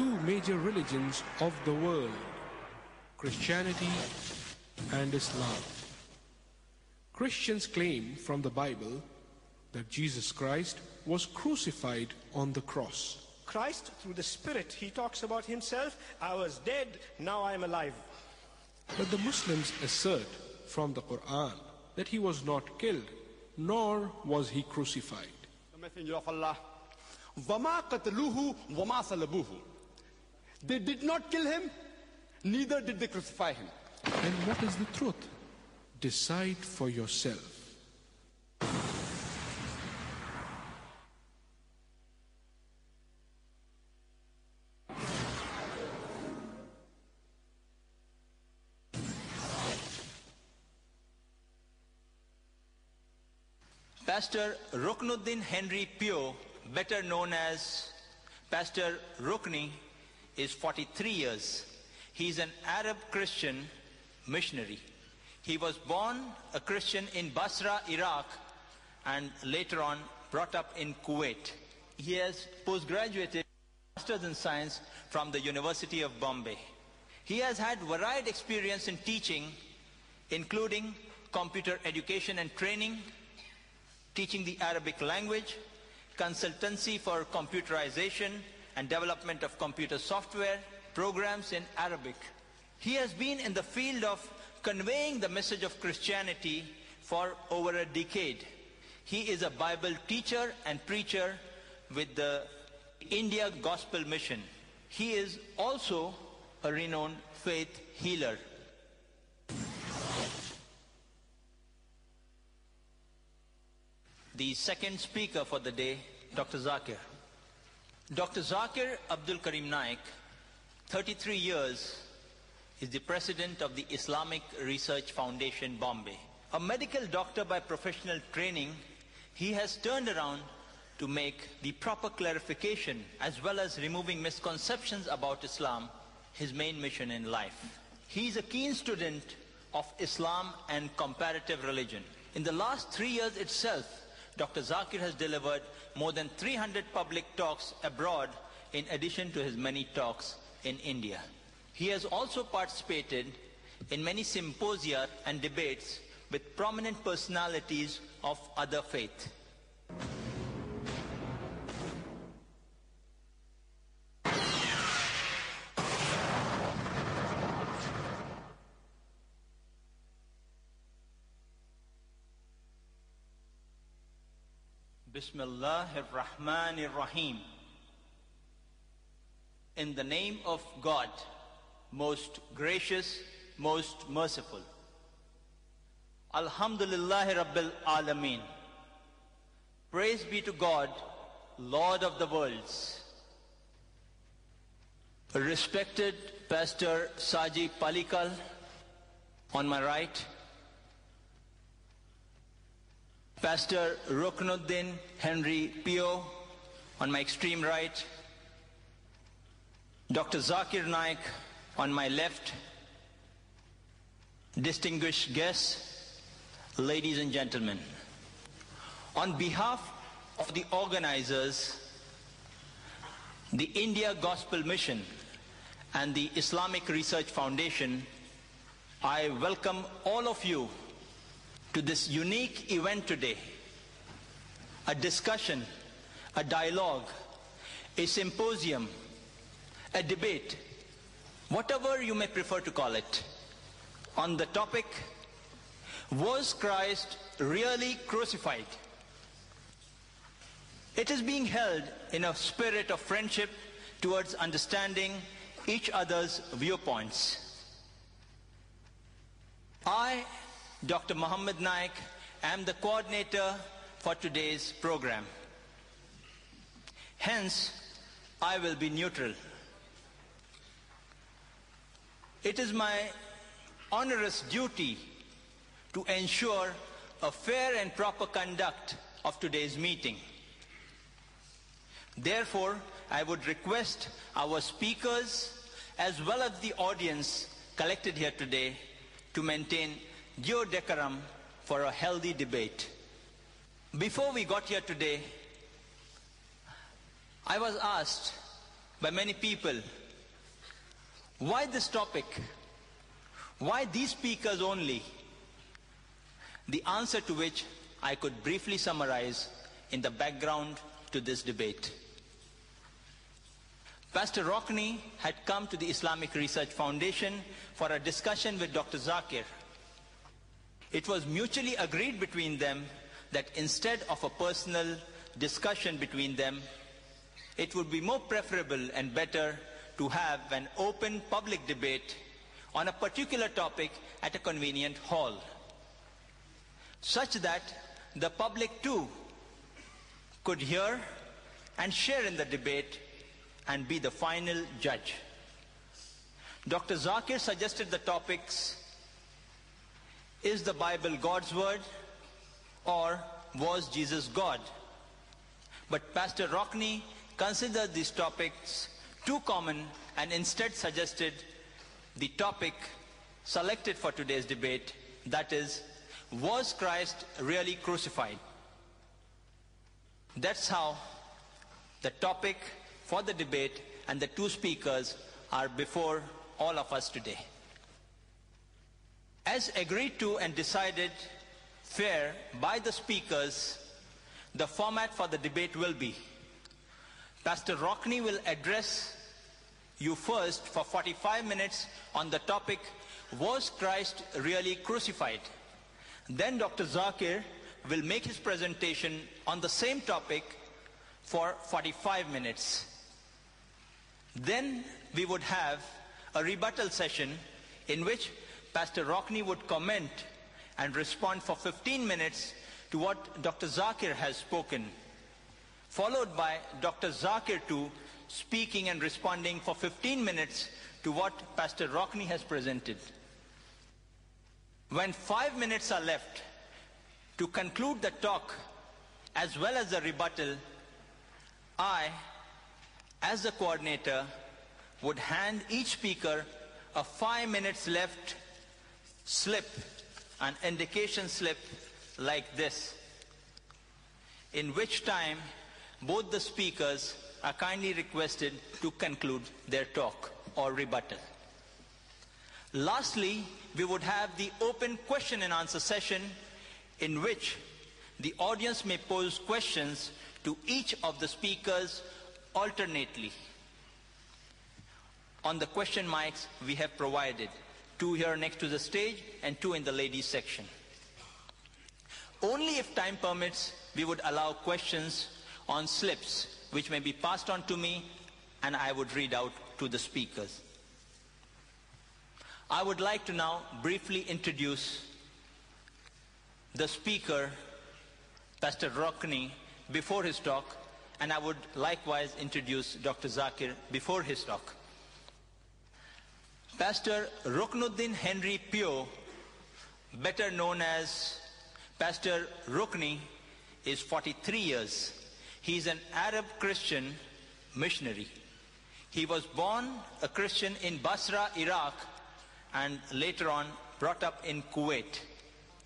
two major religions of the world, Christianity and Islam. Christians claim from the Bible that Jesus Christ was crucified on the cross. Christ, through the Spirit, he talks about himself, I was dead, now I am alive. But the Muslims assert from the Quran that he was not killed, nor was he crucified. The Messenger of Allah, وَمَا قَتْلُوهُ وَمَا صَلَبُوهُ. They did not kill him, neither did they crucify him. And what is the truth? Decide for yourself. Pastor Ruknuddin Henry Pio, better known as Pastor Rukni, is 43 years. He is an Arab Christian missionary. He was born a Christian in Basra, Iraq, and later on brought up in Kuwait. He has postgraduated Masters in Science from the University of Bombay. He has had varied experience in teaching, including computer education and training, teaching the Arabic language, consultancy for computerization and development of computer software, programs in Arabic. He has been in the field of conveying the message of Christianity for over a decade. He is a Bible teacher and preacher with the India Gospel Mission. He is also a renowned faith healer. The second speaker for the day, Dr. Zakir. Dr. Zakir Abdul Karim Naik, 33 years, is the president of the Islamic Research Foundation, Bombay. A medical doctor by professional training, he has turned around to make the proper clarification as well as removing misconceptions about Islam his main mission in life. He is a keen student of Islam and comparative religion. In the last 3 years itself, Dr. Zakir has delivered more than 300 public talks abroad in addition to his many talks in India. He has also participated in many symposia and debates with prominent personalities of other faiths. Bismillahir Rahmanir Rahim. In the name of God, most gracious, most merciful. Alhamdulillahi Rabbil Alameen. Praise be to God, Lord of the worlds. Respected Pastor Saji Palikal on my right, Pastor Ruknuddin Henry Pio on my extreme right, Dr. Zakir Naik on my left, distinguished guests, ladies and gentlemen. On behalf of the organizers, the India Gospel Mission and the Islamic Research Foundation, I welcome all of you to this unique event today. A discussion, a dialogue, a symposium, a debate, whatever you may prefer to call it, on the topic, was Christ really crucified? It is being held in a spirit of friendship towards understanding each other's viewpoints. I, Dr. Muhammad Naik, am the coordinator for today's program. Hence, I will be neutral. It is my onerous duty to ensure a fair and proper conduct of today's meeting. Therefore, I would request our speakers as well as the audience collected here today to maintain due decorum for a healthy debate. Before we got here today, I was asked by many people, why this topic? Why these speakers only? The answer to which I could briefly summarize in the background to this debate. Pastor Rockney had come to the Islamic Research Foundation for a discussion with Dr. Zakir. It was mutually agreed between them that instead of a personal discussion between them, it would be more preferable and better to have an open public debate on a particular topic at a convenient hall, such that the public too could hear and share in the debate and be the final judge. Dr. Zakir suggested the topics: is the Bible God's word, or was Jesus God? But Pastor Rockney considered these topics too common and instead suggested the topic selected for today's debate, that is, was Christ really crucified? That's how the topic for the debate and the two speakers are before all of us today. As agreed to and decided fair by the speakers, the format for the debate will be: Pastor Rockney will address you first for 45 minutes on the topic, was Christ really crucified? Then Dr. Zakir will make his presentation on the same topic for 45 minutes. Then we would have a rebuttal session in which Pastor Rockney would comment and respond for 15 minutes to what Dr. Zakir has spoken, followed by Dr. Zakir too speaking and responding for 15 minutes to what Pastor Rockney has presented. When 5 minutes are left to conclude the talk as well as the rebuttal, I, as the coordinator, would hand each speaker a 5 minutes left slip, an indication slip like this, in which time both the speakers are kindly requested to conclude their talk or rebuttal. Lastly, we would have the open question and answer session, in which the audience may pose questions to each of the speakers alternately. On the question mics we have provided, 2 here next to the stage and 2 in the ladies section. Only if time permits, we would allow questions on slips, which may be passed on to me and I would read out to the speakers. I would like to now briefly introduce the speaker, Pastor Rockney, before his talk, and I would likewise introduce Dr. Zakir before his talk. Pastor Ruknuddin Henry Pio, better known as Pastor Rockney, is 43 years. He is an Arab Christian missionary. He was born a Christian in Basra, Iraq, and later on brought up in Kuwait.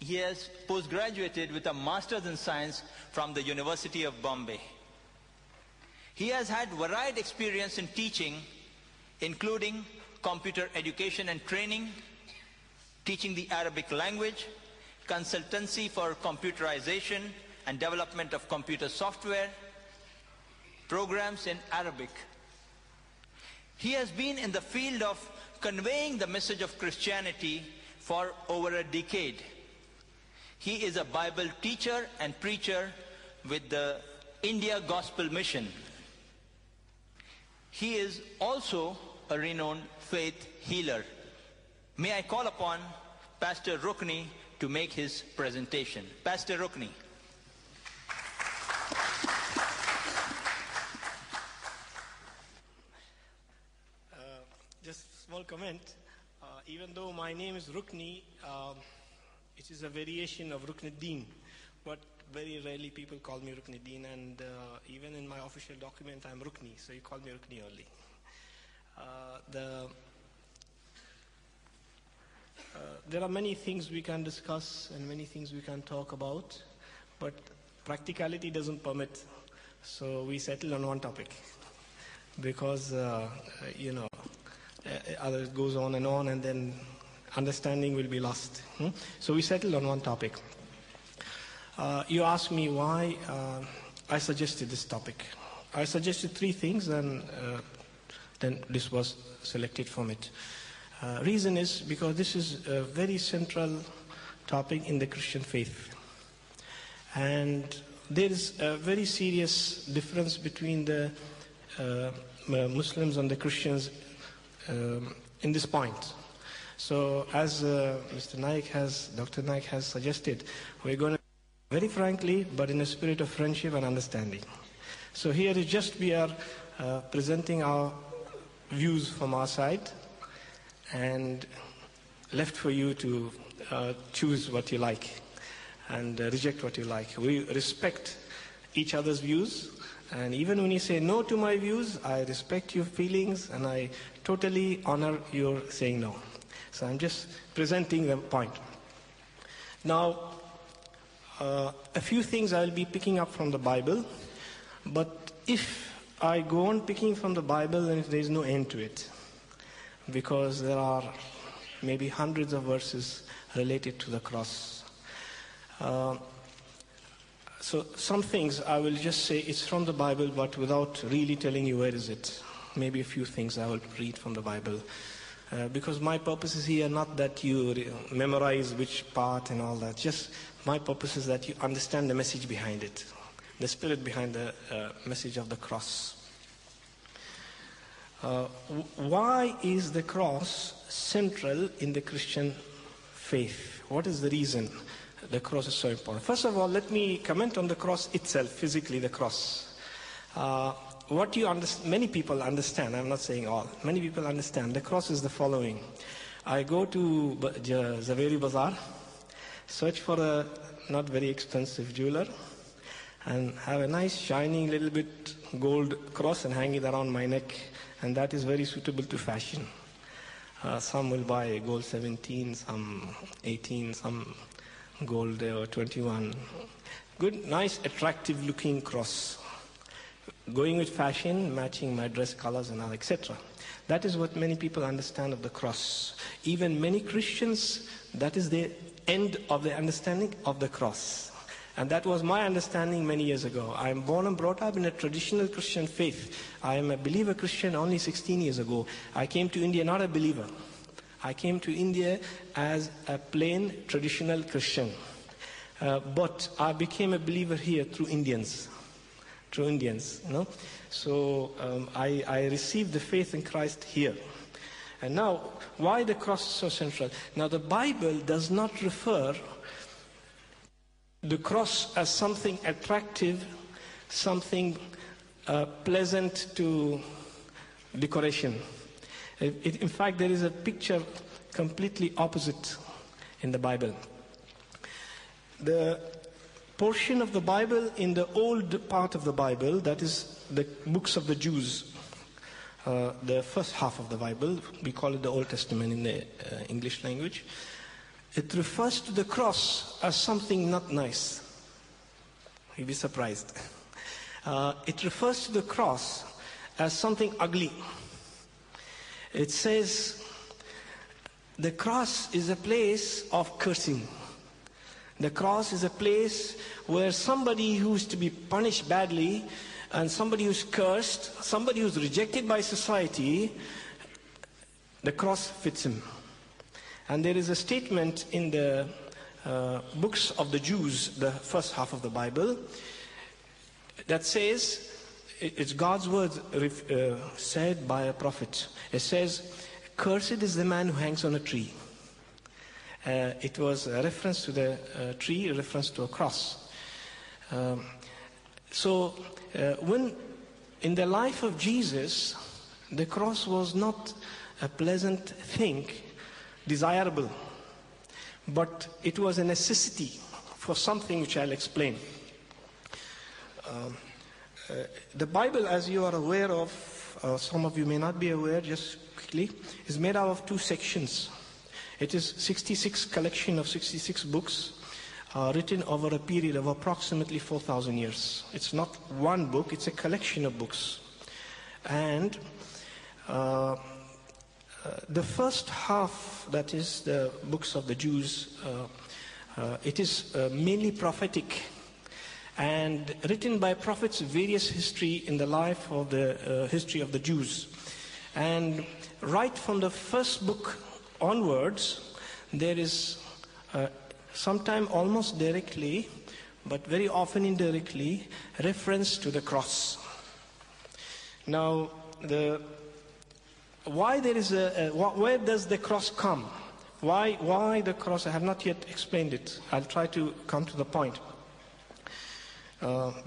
He has postgraduated with a Master's in Science from the University of Bombay. He has had varied experience in teaching, including computer education and training, teaching the Arabic language, consultancy for computerization and development of computer software, programs in Arabic. He has been in the field of conveying the message of Christianity for over a decade. He is a Bible teacher and preacher with the India Gospel Mission. He is also a renowned faith healer. May I call upon Pastor Rockney to make his presentation. Pastor Rockney. Just a small comment. Even though my name is Rukni, it is a variation of Ruknuddin, but very rarely people call me Ruknuddin, and even in my official document I'm Rukni, so you call me Rukni only. There are many things we can discuss and many things we can talk about, but practicality doesn't permit, so we settle on one topic. because, others goes on, and then understanding will be lost. So we settled on one topic. You asked me why I suggested this topic. I suggested 3 things, and then this was selected from it. Reason is because this is a very central topic in the Christian faith. And there is a very serious difference between the Muslims and the Christians in this point. So as Dr. Naik has suggested, we're going to very frankly, but in a spirit of friendship and understanding. So here is just we are presenting our views from our side, and left for you to choose what you like and reject what you like. We respect each other's views, and even when you say no to my views, I respect your feelings and I totally honor your saying no. So I'm just presenting the point. Now, a few things I'll be picking up from the Bible, but if I go on picking from the Bible, then there is no end to it, because there are maybe hundreds of verses related to the cross. So some things I will just say it's from the Bible, but without really telling you where is it. Maybe a few things I will read from the Bible. Because my purpose is here not that you memorize which part and all that. Just my purpose is that you understand the message behind it, the spirit behind the message of the cross. Why is the cross central in the Christian faith? What is the reason the cross is so important? First of all, let me comment on the cross itself, physically the cross. What you many people understand, I'm not saying all, many people understand the cross is the following. I go to Zaveri Bazaar, search for a not very expensive jeweler, and have a nice shining little bit gold cross and hang it around my neck, and that is very suitable to fashion. Some will buy gold 17, some 18, some gold 21. Good, nice, attractive looking cross. Going with fashion, matching my dress colors and all, etc. That is what many people understand of the cross. Even many Christians, that is the end of the understanding of the cross. And that was my understanding many years ago. I am born and brought up in a traditional Christian faith. I am a believer Christian only 16 years ago. I came to India not a believer. I came to India as a plain traditional Christian. But I became a believer here through Indians. So I received the faith in Christ here. And now, why the cross is so central? Now, the Bible does not refer the cross as something attractive, something pleasant to decoration. In fact, there is a picture completely opposite in the Bible. The portion of the Bible in the old part of the Bible, that is the books of the Jews, the first half of the Bible, we call it the Old Testament in the English language, it refers to the cross as something not nice. You'll be surprised. It refers to the cross as something ugly. It says the cross is a place of cursing. The cross is a place where somebody who's to be punished badly, and somebody who's cursed, somebody who's rejected by society, the cross fits him. And there is a statement in the books of the Jews, the first half of the Bible, that says, it's God's word said by a prophet. It says, "Cursed is the man who hangs on a tree." It was a reference to the tree, a reference to a cross. When in the life of Jesus, the cross was not a pleasant thing, desirable, but it was a necessity for something which I'll explain. The Bible, as you are aware of, some of you may not be aware, just quickly, is made out of 2 sections. It is 66 collection of 66 books written over a period of approximately 4,000 years. It's not one book, it's a collection of books. And the first half, that is the books of the Jews, it is mainly prophetic and written by prophets, various history in the life of the history of the Jews. And right from the first book onwards, there is sometime almost directly, but very often indirectly, reference to the cross. Now, why there is where does the cross come? Why the cross? I have not yet explained it. I'll try to come to the point.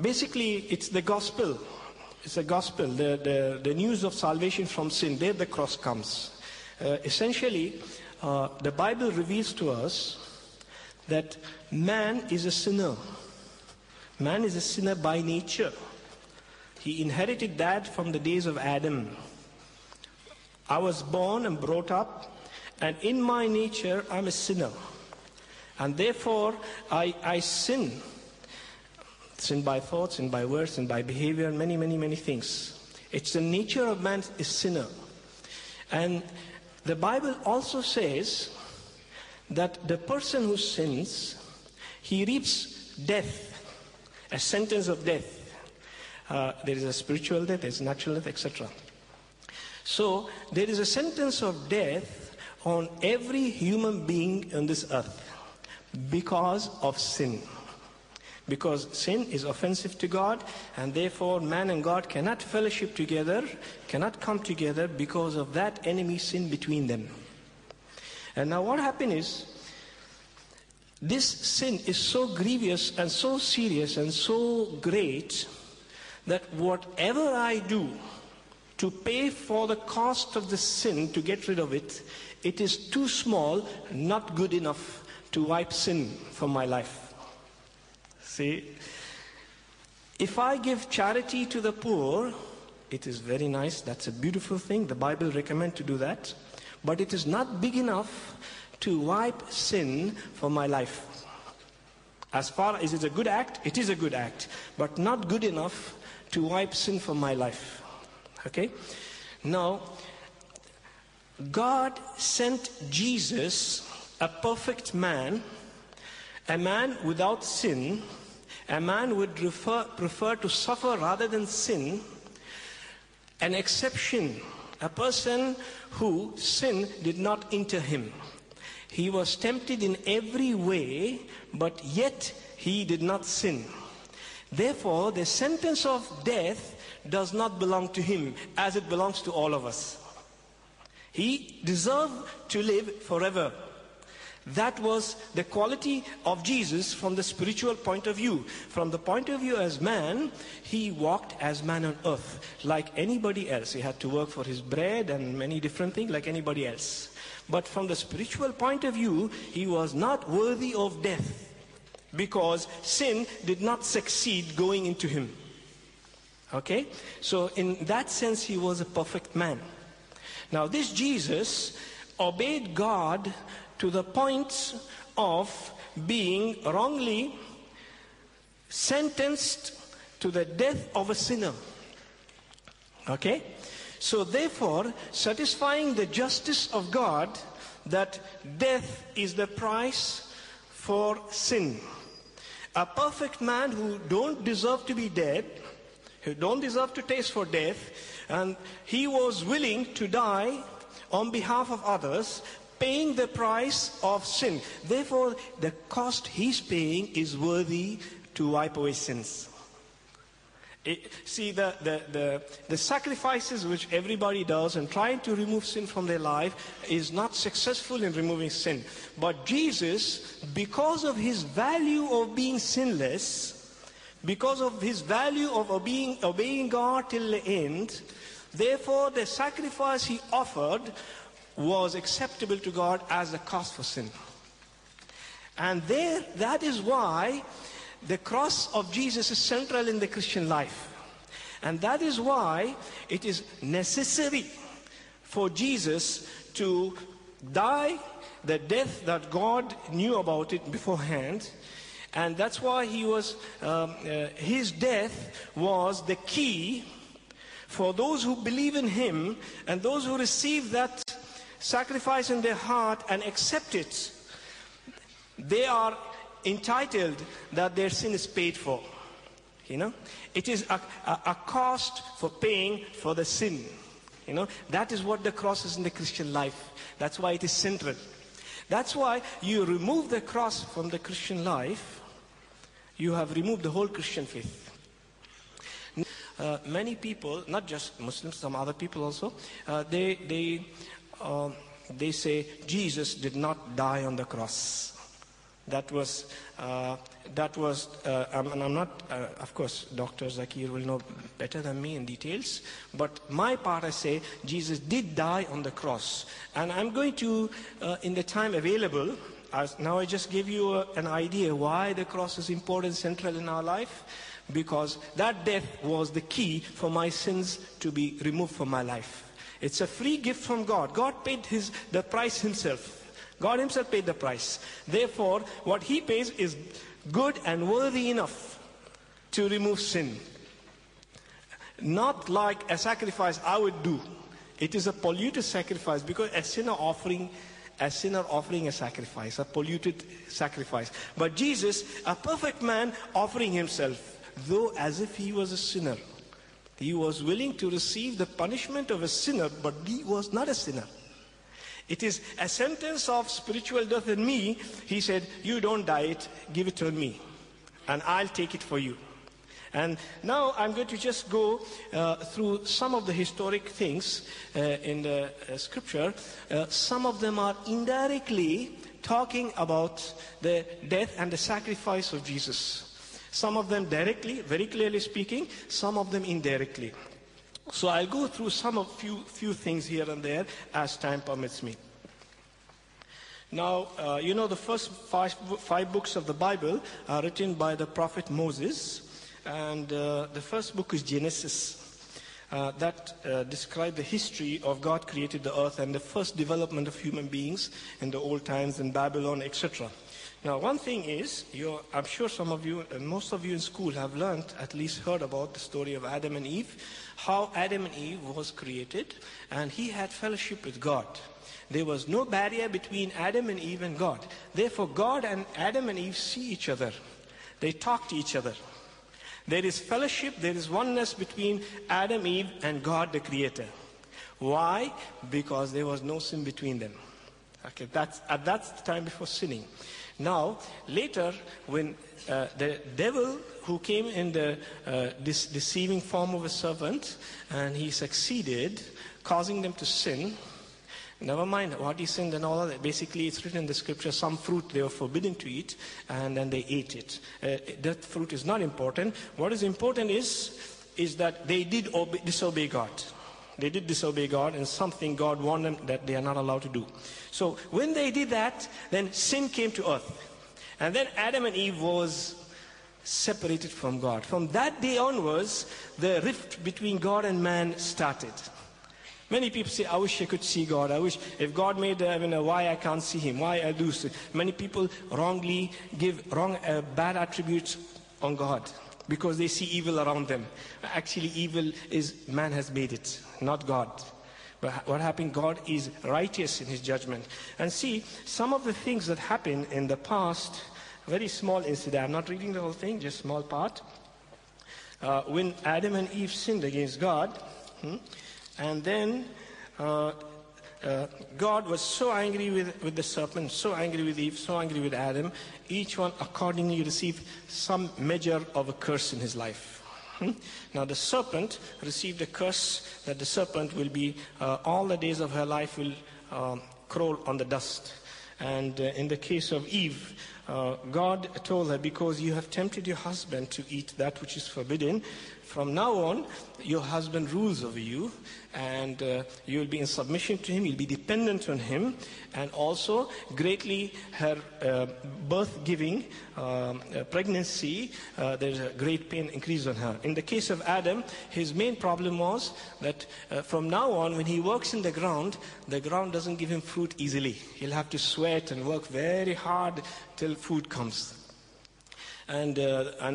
Basically, it's the gospel. It's the gospel, the news of salvation from sin. There the cross comes. Essentially, the Bible reveals to us that man is a sinner. Man is a sinner by nature. He inherited that from the days of Adam. I was born and brought up, and in my nature, I'm a sinner. And therefore, I sin. Sin by thought, sin by words, sin by behavior, and many things. It's the nature of man is sinner. And the Bible also says that the person who sins, he reaps death, a sentence of death. There is a spiritual death, there is natural death, etc. So there is a sentence of death on every human being on this earth because of sin. Because sin is offensive to God, and therefore man and God cannot fellowship together, cannot come together because of that enemy sin between them. And now what happened is, this sin is so grievous and so serious and so great that whatever I do to pay for the cost of the sin, to get rid of it, it is too small, not good enough to wipe sin from my life. See, if I give charity to the poor, it is very nice, that's a beautiful thing, the Bible recommends to do that, but it is not big enough to wipe sin from my life. As far as it's a good act, it is a good act, but not good enough to wipe sin from my life. Okay? Now, God sent Jesus, a perfect man, a man without sin, a man would prefer to suffer rather than sin, an exception, a person who sin did not enter him. He was tempted in every way, but yet he did not sin. Therefore, the sentence of death does not belong to him as it belongs to all of us. He deserved to live forever. That was the quality of Jesus from the spiritual point of view. From the point of view as man, he walked as man on earth, like anybody else. He had to work for his bread and many different things like anybody else. But from the spiritual point of view, he was not worthy of death, because sin did not succeed going into him. Okay? So in that sense, he was a perfect man. Now this Jesus obeyed God to the point of being wrongly sentenced to the death of a sinner. Okay? So therefore, satisfying the justice of God, that death is the price for sin. A perfect man who don't deserve to be dead, who don't deserve to taste for death, and he was willing to die on behalf of others, paying the price of sin. Therefore, the cost he's paying is worthy to wipe away sins. See, the sacrifices which everybody does and trying to remove sin from their life is not successful in removing sin. But Jesus, because of his value of being sinless, because of his value of obeying God till the end, therefore the sacrifice he offered was acceptable to God as a cost for sin. And that is why the cross of Jesus is central in the Christian life. And that is why it is necessary for Jesus to die the death that God knew about it beforehand. And that's why his death was the key For those who believe in him and those who receive that sacrifice in their heart and accept it, they are entitled that their sin is paid for. You know, it is a cost for paying for the sin. You know, that is what the cross is in the Christian life. That's why it is central. That's why you remove the cross from the Christian life, you have removed the whole Christian faith. Many people, not just Muslims, some other people also, they say Jesus did not die on the cross. That was, and I'm not, of course, Dr. Zakir will know better than me in details, but my part I say Jesus did die on the cross. And I'm going to, in the time available, now I just give you an idea why the cross is important, central in our life, because that death was the key for my sins to be removed from my life. It's a free gift from God. God paid the price himself. God himself paid the price. Therefore, what he pays is good and worthy enough to remove sin. Not like a sacrifice I would do. It is a polluted sacrifice, because a sinner offering a sacrifice, a polluted sacrifice. But Jesus, a perfect man, offering himself, though as if he was a sinner. He was willing to receive the punishment of a sinner, but he was not a sinner. It is a sentence of spiritual death in me. He said, you don't die it, give it to me, and I'll take it for you. And now I'm going to just go through some of the historic things in the scripture. Some of them are indirectly talking about the death and the sacrifice of Jesus. Some of them directly, very clearly speaking, some of them indirectly. So I'll go through few things here and there as time permits me. Now, you know, the first five books of the Bible are written by the prophet Moses. And the first book is Genesis. That describes the history of God created the earth and the first development of human beings in the old times in Babylon, etc. Now, one thing is, I'm sure some of you, and most of you in school have learned, at least heard about the story of Adam and Eve, how Adam and Eve was created, and he had fellowship with God. There was no barrier between Adam and Eve and God. Therefore, God and Adam and Eve see each other. They talk to each other. There is fellowship, there is oneness between Adam, Eve, and God the Creator. Why? Because there was no sin between them. Okay, that's the time before sinning. Now, later, when the devil, who came in the deceiving form of a serpent, and he succeeded, causing them to sin. Never mind what he sinned and all of that. Basically, it's written in the scripture, some fruit they were forbidden to eat, and then they ate it. That fruit is not important. What is important is that they did disobey God. They did disobey God, and something God warned them that they are not allowed to do. So when they did that, then sin came to earth. And then Adam and Eve was separated from God. From that day onwards, the rift between God and man started. Many people say, I wish I could see God. I wish if God made heaven, why I can't see him? Why I do so? Many people wrongly give bad attributes on God because they see evil around them. Actually, evil is man has made it, not God. But what happened? God is righteous in his judgment. And see, some of the things that happened in the past, very small incident. I'm not reading the whole thing, just small part. When Adam and Eve sinned against God, and then God was so angry with the serpent, so angry with Eve, so angry with Adam. Each one accordingly received some measure of a curse in his life. Now the serpent received a curse that the serpent will be, all the days of her life will crawl on the dust. And in the case of Eve, God told her, because you have tempted your husband to eat that which is forbidden, from now on, your husband rules over you, and you will be in submission to him, you'll be dependent on him, and also greatly her birth-giving pregnancy, there's a great pain increase on her. In the case of Adam, his main problem was that from now on, when he works in the ground doesn't give him fruit easily. He'll have to sweat and work very hard till food comes. and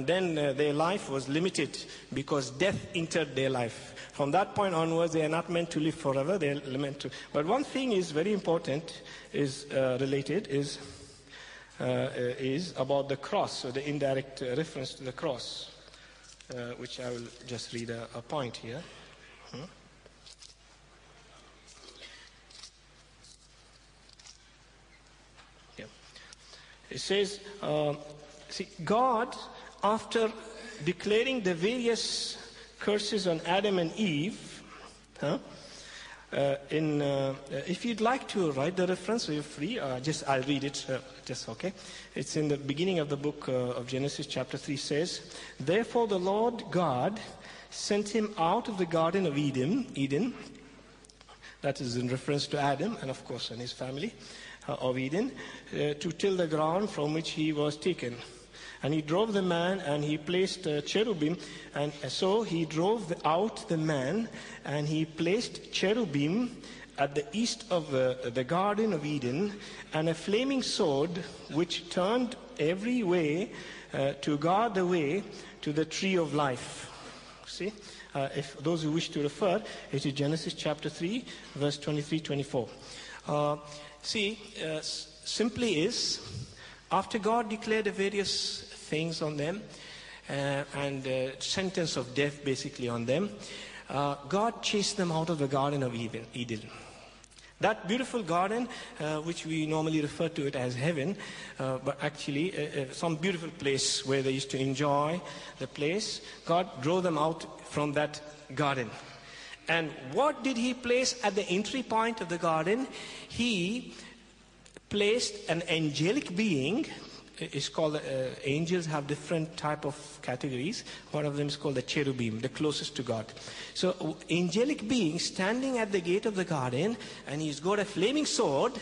then their life was limited because death entered their life. From that point onwards, they are not meant to live forever. They are meant to. But one thing is very important, is about the cross, or the indirect reference to the cross, which I will just read a point here. Yeah. It says, see, God, after declaring the various curses on Adam and Eve, if you'd like to write the reference, you're free. I'll read it. Just okay. It's in the beginning of the book of Genesis, chapter 3. Says, "Therefore the Lord God sent him out of the Garden of Eden." That is in reference to Adam and of course and his family of Eden, to till the ground from which he was taken. And he drove the man, and he placed cherubim. And so he drove out the man, and he placed cherubim at the east of the Garden of Eden, and a flaming sword which turned every way to guard the way to the tree of life. See? If those who wish to refer, it is Genesis chapter 3, verse 23-24. Simply is, after God declared the various things on them, and sentence of death basically on them, God chased them out of the Garden of Eden. That beautiful garden, which we normally refer to it as heaven, but actually some beautiful place where they used to enjoy the place, God drove them out from that garden. And what did he place at the entry point of the garden? He placed an angelic being. It's called, angels have different type of categories. One of them is called the cherubim, the closest to God. So, angelic being standing at the gate of the garden, and he's got a flaming sword,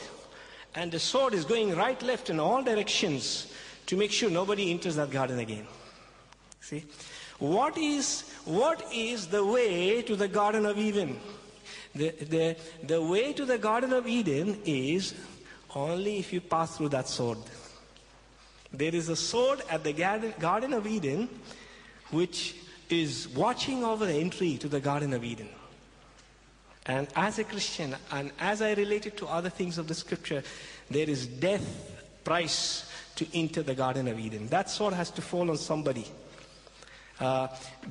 and the sword is going right, left, in all directions to make sure nobody enters that garden again. See? What is the way to the Garden of Eden? The way to the Garden of Eden is only if you pass through that sword. There is a sword at the Garden of Eden which is watching over the entry to the Garden of Eden. And as a Christian, and as I relate it to other things of the scripture, there is death price to enter the Garden of Eden. That sword has to fall on somebody.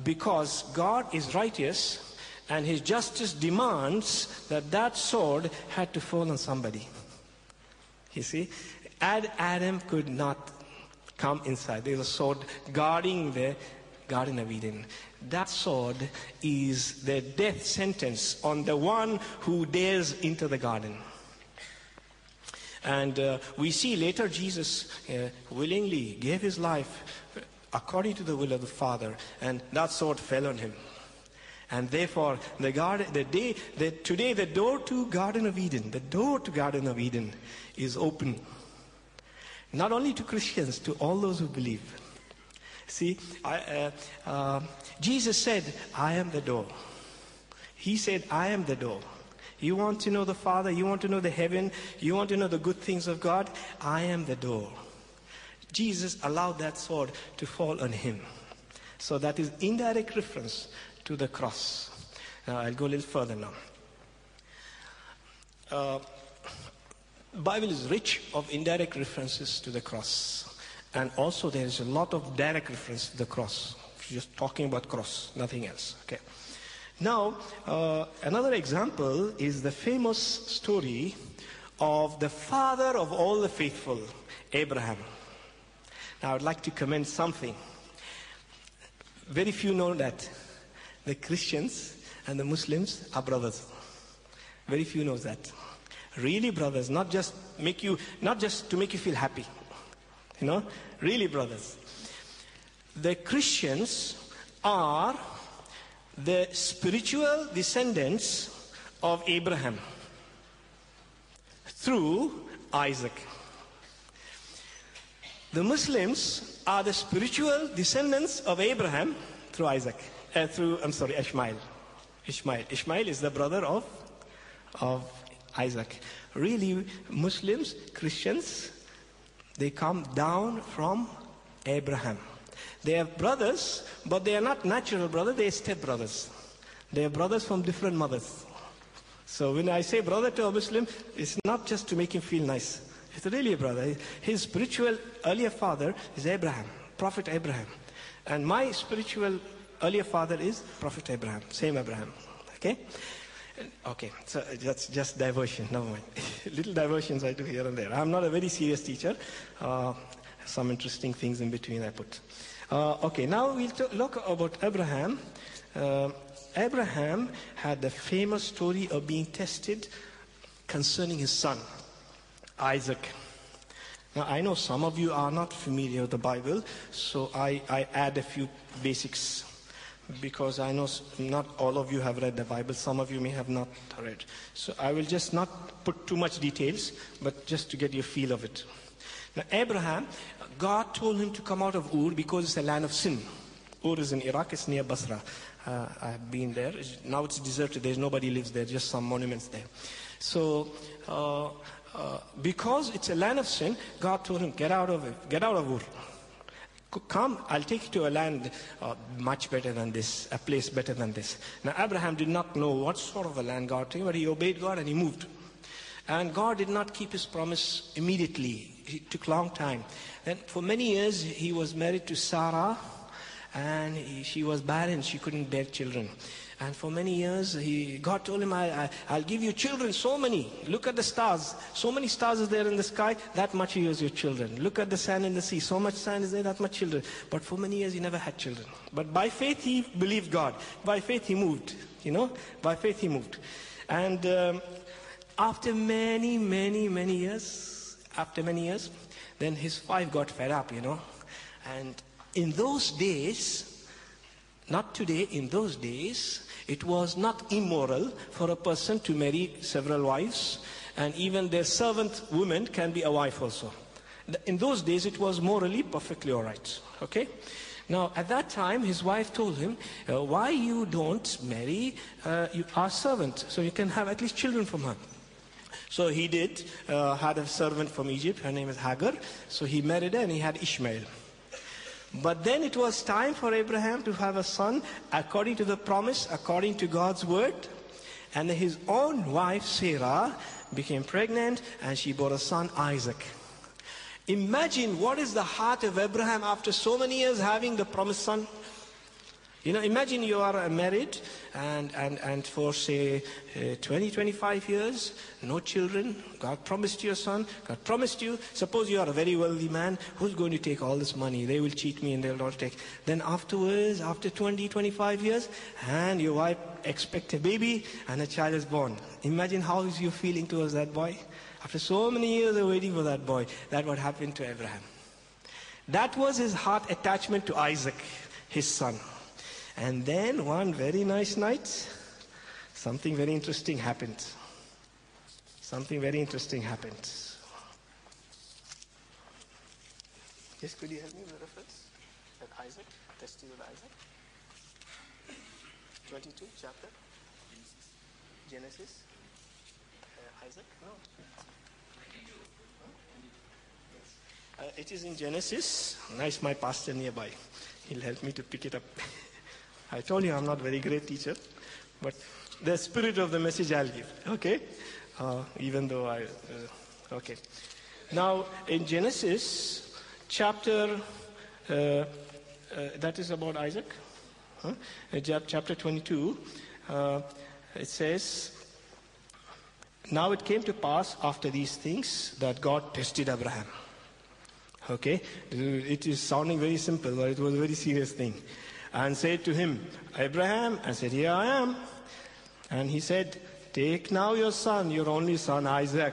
Because God is righteous and his justice demands that sword had to fall on somebody. You see? Adam could not come inside. There's a sword guarding the Garden of Eden. That sword is the death sentence on the one who dares enter the garden. And we see later Jesus willingly gave his life according to the will of the Father, and that sword fell on him. And therefore, today the door to Garden of Eden is open. Not only to Christians, to all those who believe. See, Jesus said, "I am the door." He said, "I am the door." You want to know the Father, you want to know the heaven, you want to know the good things of God, I am the door. Jesus allowed that sword to fall on him. So that is indirect reference to the cross. Now I'll go a little further now. The Bible is rich of indirect references to the cross. And also there is a lot of direct reference to the cross. Just talking about cross, nothing else. Okay. Now, another example is the famous story of the father of all the faithful, Abraham. Now, I would like to comment something. Very few know that the Christians and the Muslims are brothers. Very few knows that. Really brothers, not just to make you feel happy. You know, really brothers. The Christians are the spiritual descendants of Abraham through Isaac. The Muslims are the spiritual descendants of Abraham through Ishmael. Ishmael is the brother of Isaac. Really, Muslims, Christians, they come down from Abraham. They are brothers, but they are not natural brothers, they are step-brothers. They are brothers from different mothers. So when I say brother to a Muslim, it's not just to make him feel nice. It's really a brother. His spiritual earlier father is Abraham, Prophet Abraham. And my spiritual earlier father is Prophet Abraham, same Abraham. Okay? Okay, so that's just diversion, never mind. Little diversions I do here and there. I'm not a very serious teacher. Some interesting things in between I put. Okay, now we'll look about Abraham. Abraham had the famous story of being tested concerning his son, Isaac. Now, I know some of you are not familiar with the Bible, so I add a few basics, because I know not all of you have read the Bible. Some of you may have not read. So I will just not put too much details, but just to get you a feel of it. Now, Abraham, God told him to come out of Ur because it's a land of sin. Ur is in Iraq, it's near Basra. I have been there. Now it's deserted. There's nobody lives there, just some monuments there. So, because it's a land of sin, God told him, get out of it. Get out of Ur. Come, I'll take you to a land much better than this, a place better than this. Now, Abraham did not know what sort of a land God took him, but he obeyed God and he moved. And God did not keep his promise immediately. It took a long time. And for many years, he was married to Sarah, and she was barren. She couldn't bear children. And for many years, God told him, I'll give you children, so many. Look at the stars. So many stars is there in the sky, that much is your children. Look at the sand in the sea. So much sand is there, that much children. But for many years, he never had children. But by faith, he believed God. By faith, he moved. By faith, he moved. And after many years, then his wife got fed up, And in those days, not today, in those days, it was not immoral for a person to marry several wives, and even their servant woman can be a wife also. In those days, it was morally perfectly all right. Okay? Now, at that time, his wife told him, why you don't marry our servant, so you can have at least children from her. So he did, had a servant from Egypt, her name is Hagar, so he married her and he had Ishmael. But then it was time for Abraham to have a son according to the promise, according to God's word. And his own wife, Sarah, became pregnant and she bore a son, Isaac. Imagine what is the heart of Abraham after so many years having the promised son. Imagine you are married and for say 20-25 years, no children. God promised you a son. God promised you. Suppose you are a very wealthy man. Who's going to take all this money? They will cheat me and they'll not take. Then afterwards, after 20-25 years, and your wife expects a baby and a child is born. Imagine how is you feeling towards that boy? After so many years of waiting for that boy, that what happened to Abraham. That was his heart attachment to Isaac, his son. And then one very nice night, something very interesting happened. Something very interesting happened. Yes, could you help me with the reference? At Isaac, testing with Isaac. 22 chapter. Genesis. Isaac? No. It is in Genesis. Nice, my pastor nearby. He'll help me to pick it up. I told you I'm not a very great teacher, but the spirit of the message I'll give, okay? Even though okay. Now, in Genesis chapter, that is about Isaac, chapter 22, it says, now it came to pass after these things that God tested Abraham. Okay? It is sounding very simple, but it was a very serious thing. And said to him, Abraham, and said, here I am. And he said, take now your son, your only son, Isaac,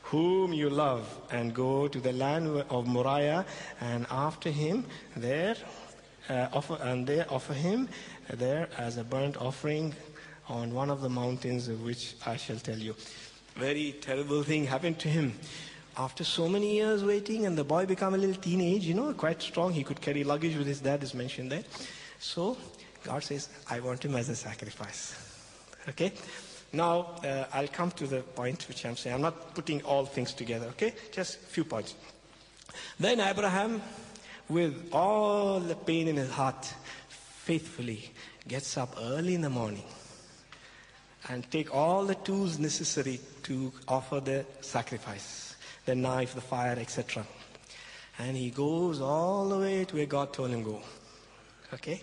whom you love, and go to the land of Moriah, and after him offer him there as a burnt offering on one of the mountains of which I shall tell you. Very terrible thing happened to him. After so many years waiting, and the boy became a little teenage, quite strong. He could carry luggage with his dad, is mentioned there. So God says, I want him as a sacrifice. Okay? Now, I'll come to the point which I'm saying. I'm not putting all things together, okay? Just a few points. Then Abraham with all the pain in his heart, faithfully gets up early in the morning and take all the tools necessary to offer the sacrifice, the knife, the fire, etc. And he goes all the way to where God told him go. Okay?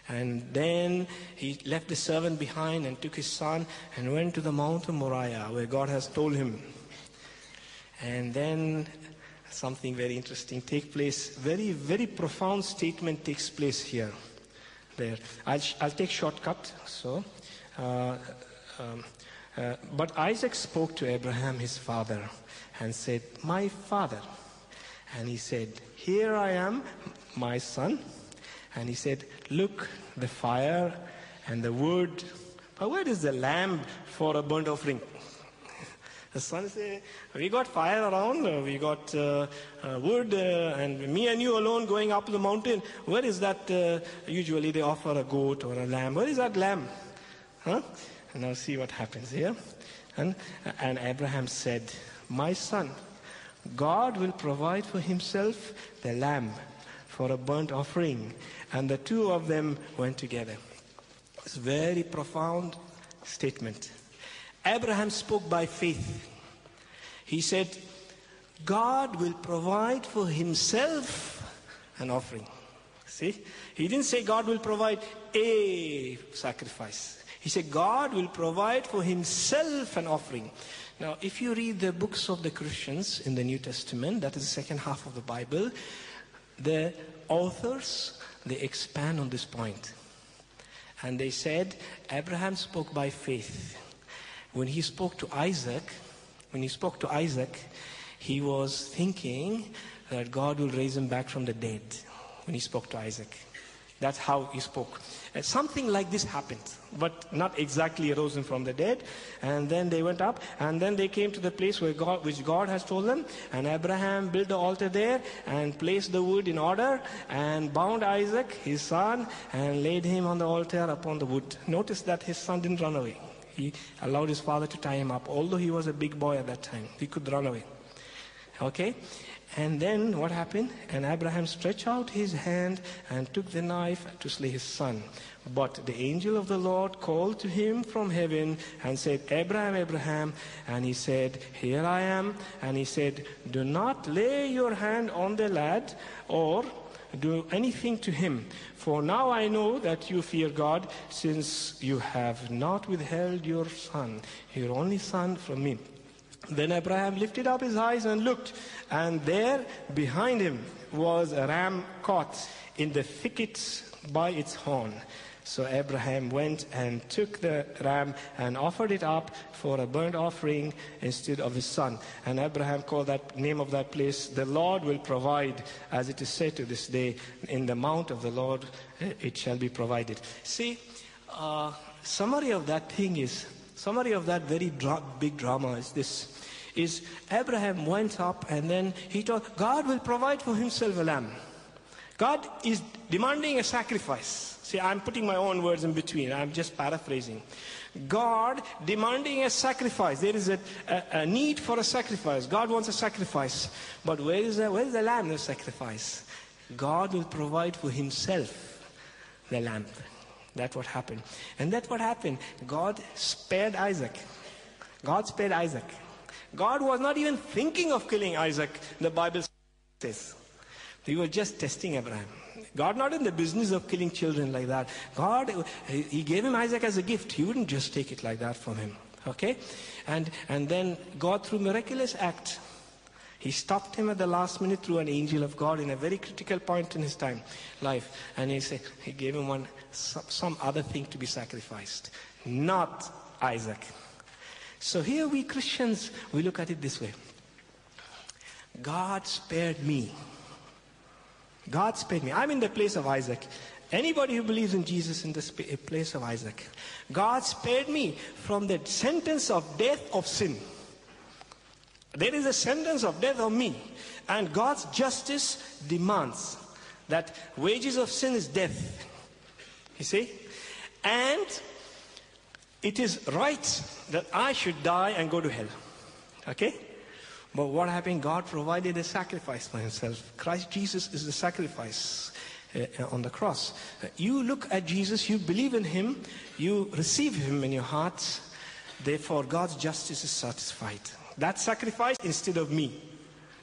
And then he left the servant behind and took his son and went to the mountain Moriah where God has told him. And then something very interesting takes place. Very, very profound statement takes place here. There. I'll take shortcut. So, but Isaac spoke to Abraham, his father, and said, "My father." And he said, "Here I am, my son." And he said, "Look, the fire and the wood. But where is the lamb for a burnt offering?" The son said, "We got fire around, we got wood, and me and you alone going up the mountain. Where is that? Usually they offer a goat or a lamb. Where is that lamb?" Huh? And now see what happens here. And Abraham said, "My son, God will provide for himself the lamb for a burnt offering." And the two of them went together. It's a very profound statement. Abraham spoke by faith. He said, God will provide for himself an offering. See? He didn't say God will provide a sacrifice. He said God will provide for himself an offering. Now, if you read the books of the Christians in the New Testament, that is the second half of the Bible, the authors, they expand on this point. And they said, Abraham spoke by faith. When he spoke to Isaac, he was thinking that God will raise him back from the dead when he spoke to Isaac. That's how he spoke. And something like this happened, but not exactly rose him from the dead. And then they went up, and then they came to the place which God has told them. And Abraham built the altar there and placed the wood in order and bound Isaac, his son, and laid him on the altar upon the wood. Notice that his son didn't run away. He allowed his father to tie him up, although he was a big boy at that time. He could run away. Okay? And then what happened? And Abraham stretched out his hand and took the knife to slay his son. But the angel of the Lord called to him from heaven and said, Abraham, Abraham. And he said, Here I am. And he said, Do not lay your hand on the lad or do anything to him. For now I know that you fear God, since you have not withheld your son, your only son, from me. Then Abraham lifted up his eyes and looked, and there behind him was a ram caught in the thickets by its horn. So Abraham went and took the ram and offered it up for a burnt offering instead of his son. And Abraham called that name of that place, The Lord will provide, as it is said to this day, in the mount of the Lord it shall be provided. See, summary of that very big drama is this. Is Abraham went up and then he thought God will provide for himself a lamb. God is demanding a sacrifice. See, I'm putting my own words in between. I'm just paraphrasing. God demanding a sacrifice. There is a need for a sacrifice. God wants a sacrifice. But where is the lamb, the sacrifice? God will provide for himself the lamb. That's what happened. And that's what happened. God spared Isaac. God was not even thinking of killing Isaac, the Bible says. He was just testing Abraham. God not in the business of killing children like that. God, he gave him Isaac as a gift. He wouldn't just take it like that from him. Okay? And then God, through miraculous act, he stopped him at the last minute through an angel of God in a very critical point in his life. And he gave him some other thing to be sacrificed. Not Isaac. So here we Christians, we look at it this way. God spared me. I'm in the place of Isaac. Anybody who believes in Jesus in the place of Isaac. God spared me from the sentence of death of sin. There is a sentence of death of me. And God's justice demands that wages of sin is death. You see? And it is right that I should die and go to hell. Okay? But what happened? God provided a sacrifice for himself. Christ Jesus is the sacrifice on the cross. You look at Jesus, you believe in him, you receive him in your hearts. Therefore, God's justice is satisfied. That sacrifice instead of me.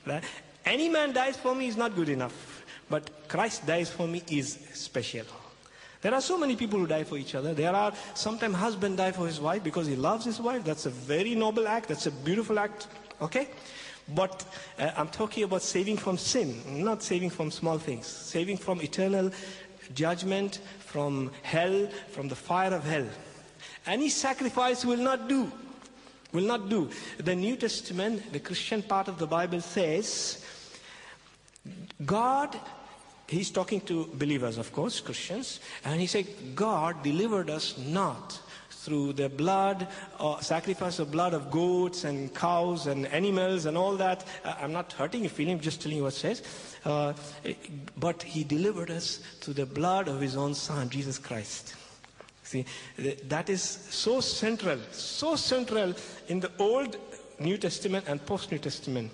Right? Any man dies for me is not good enough. But Christ dies for me is special. There are so many people who die for each other. There are sometimes husband die for his wife because he loves his wife. That's a very noble act. That's a beautiful act. Okay? But I'm talking about saving from sin, not saving from small things. Saving from eternal judgment, from hell, from the fire of hell. Any sacrifice will not do. Will not do. The New Testament, the Christian part of the Bible says, God, he's talking to believers, of course, Christians, and he said, God delivered us not through the blood, or sacrifice of blood of goats and cows and animals and all that. I'm not hurting your feeling, I'm just telling you what it says. But he delivered us through the blood of his own Son, Jesus Christ. See, that is so central in the Old New Testament and Post-New Testament.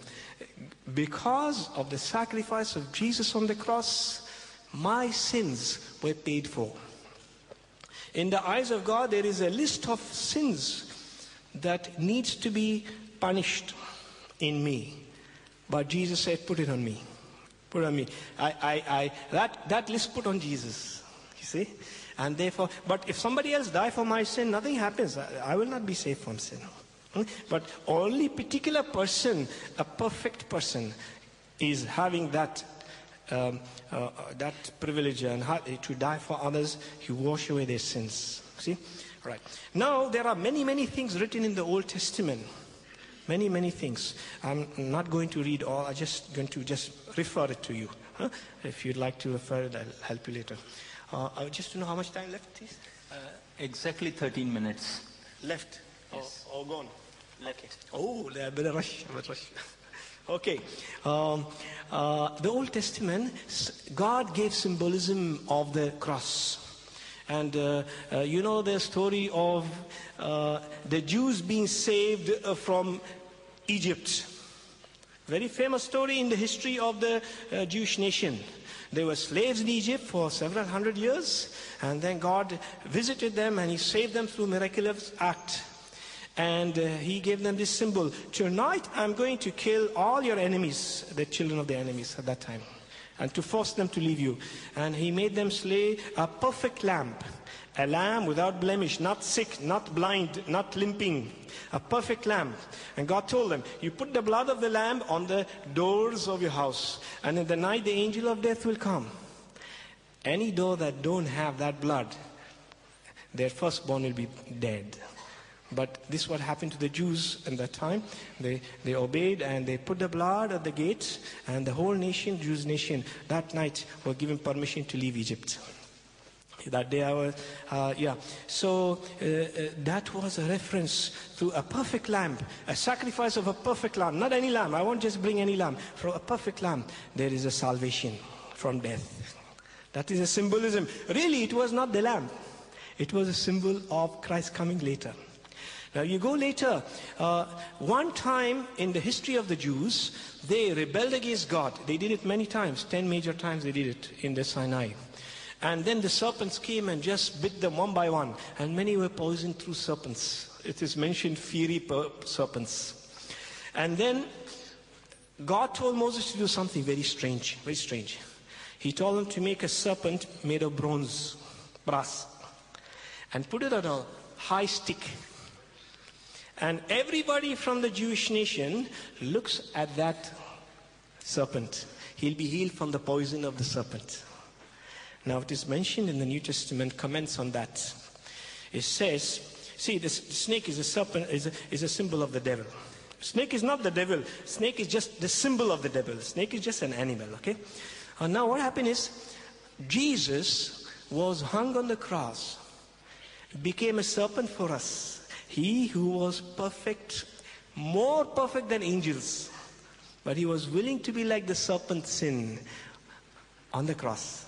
Because of the sacrifice of Jesus on the cross, my sins were paid for. In the eyes of God, there is a list of sins that needs to be punished in me. But Jesus said, put it on me. Put it on me. That list put on Jesus. You see? And therefore, but if somebody else die for my sin, nothing happens. I will not be saved from sin. But only particular person, a perfect person, is having that privilege and to die for others, you wash away their sins. See? Right. Now, there are many things written in the Old Testament. Many things. I'm not going to read all. I'm just going to refer it to you. If you'd like to refer it, I'll help you later. Just to know how much time left, please? Exactly 13 minutes. Left? Yes. Or gone? Left. Oh, I better rush. Okay. The Old Testament, God gave symbolism of the cross. And you know the story of the Jews being saved from Egypt. Very famous story in the history of the Jewish nation. They were slaves in Egypt for several hundred years. And then God visited them and he saved them through miraculous act. And he gave them this symbol. Tonight I'm going to kill all your enemies, the children of the enemies at that time. And to force them to leave you. And he made them slay a perfect lamb. A lamb without blemish, not sick, not blind, not limping. A perfect lamb. And God told them, you put the blood of the lamb on the doors of your house. And in the night the angel of death will come. Any door that don't have that blood, their firstborn will be dead. But this is what happened to the Jews in that time. They obeyed and they put the blood at the gates. And the whole nation, Jewish nation, that night were given permission to leave Egypt. That day I was, So that was a reference to a perfect lamb, a sacrifice of a perfect lamb. Not any lamb, I won't just bring any lamb. For a perfect lamb, there is a salvation from death. That is a symbolism. Really, it was not the lamb. It was a symbol of Christ coming later. Now you go later, one time in the history of the Jews, they rebelled against God. They did it many times, 10 major times they did it in the Sinai. And then the serpents came and just bit them one by one. And many were poisoned through serpents. It is mentioned fiery serpents. And then God told Moses to do something very strange, very strange. He told him to make a serpent made of bronze, brass, and put it on a high stick. And everybody from the Jewish nation looks at that serpent. He'll be healed from the poison of the serpent. Now it is mentioned in the New Testament, comments on that. It says, see, the snake is a serpent, is a symbol of the devil. Snake is not the devil. Snake is just the symbol of the devil. Snake is just an animal, okay? And now what happened is, Jesus was hung on the cross, became a serpent for us. He who was perfect, more perfect than angels, but he was willing to be like the serpent sin on the cross.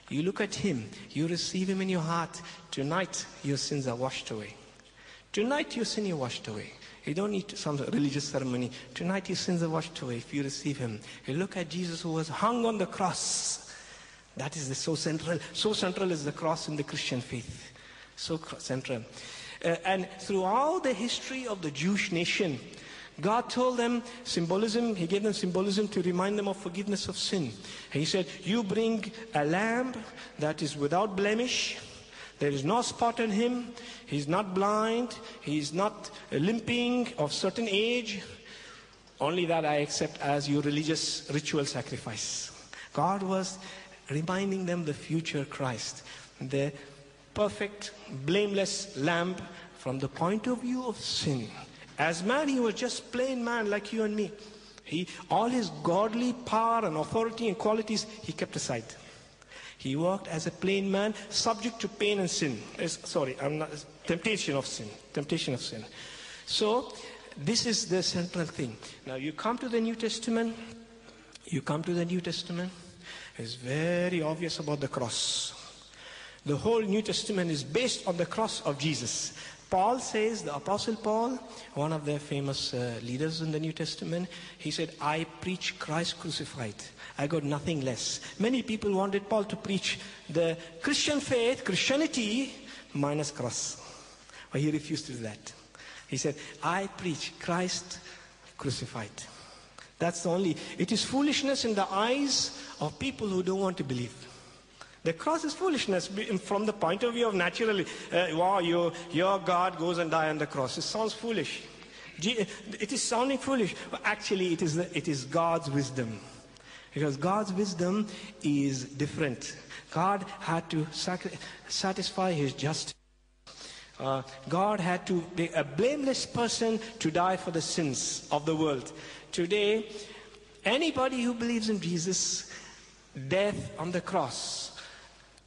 You look at him, you receive him in your heart. Tonight, your sins are washed away. Tonight, your sin is washed away. You don't need some religious ceremony. Tonight your sins are washed away if you receive him. You look at Jesus who was hung on the cross. That is so central. So central is the cross in the Christian faith. So central. And throughout the history of the Jewish nation, God told them symbolism, he gave them symbolism to remind them of forgiveness of sin. And he said, you bring a lamb that is without blemish. There is no spot on him. He's not blind. He's not limping of certain age. Only that I accept as your religious ritual sacrifice. God was reminding them the future Christ, the perfect, blameless lamb from the point of view of sin. As man, he was just plain man like you and me. All his godly power and authority and qualities, he kept aside. He walked as a plain man, subject to pain and sin. Temptation of sin. So, this is the central thing. Now, you come to the New Testament. It's very obvious about the cross. The whole New Testament is based on the cross of Jesus. Paul says, the Apostle Paul, one of the famous leaders in the New Testament, he said, I preach Christ crucified. I got nothing less. Many people wanted Paul to preach the Christian faith, Christianity, minus cross. But he refused to do that. He said, I preach Christ crucified. That's the only, it is foolishness in the eyes of people who don't want to believe. The cross is foolishness from the point of view of naturally. Wow, your God goes and dies on the cross. It sounds foolish. It is sounding foolish. But actually, it is God's wisdom. Because God's wisdom is different. God had to satisfy his justice. God had to be a blameless person to die for the sins of the world. Today, anybody who believes in Jesus, death on the cross,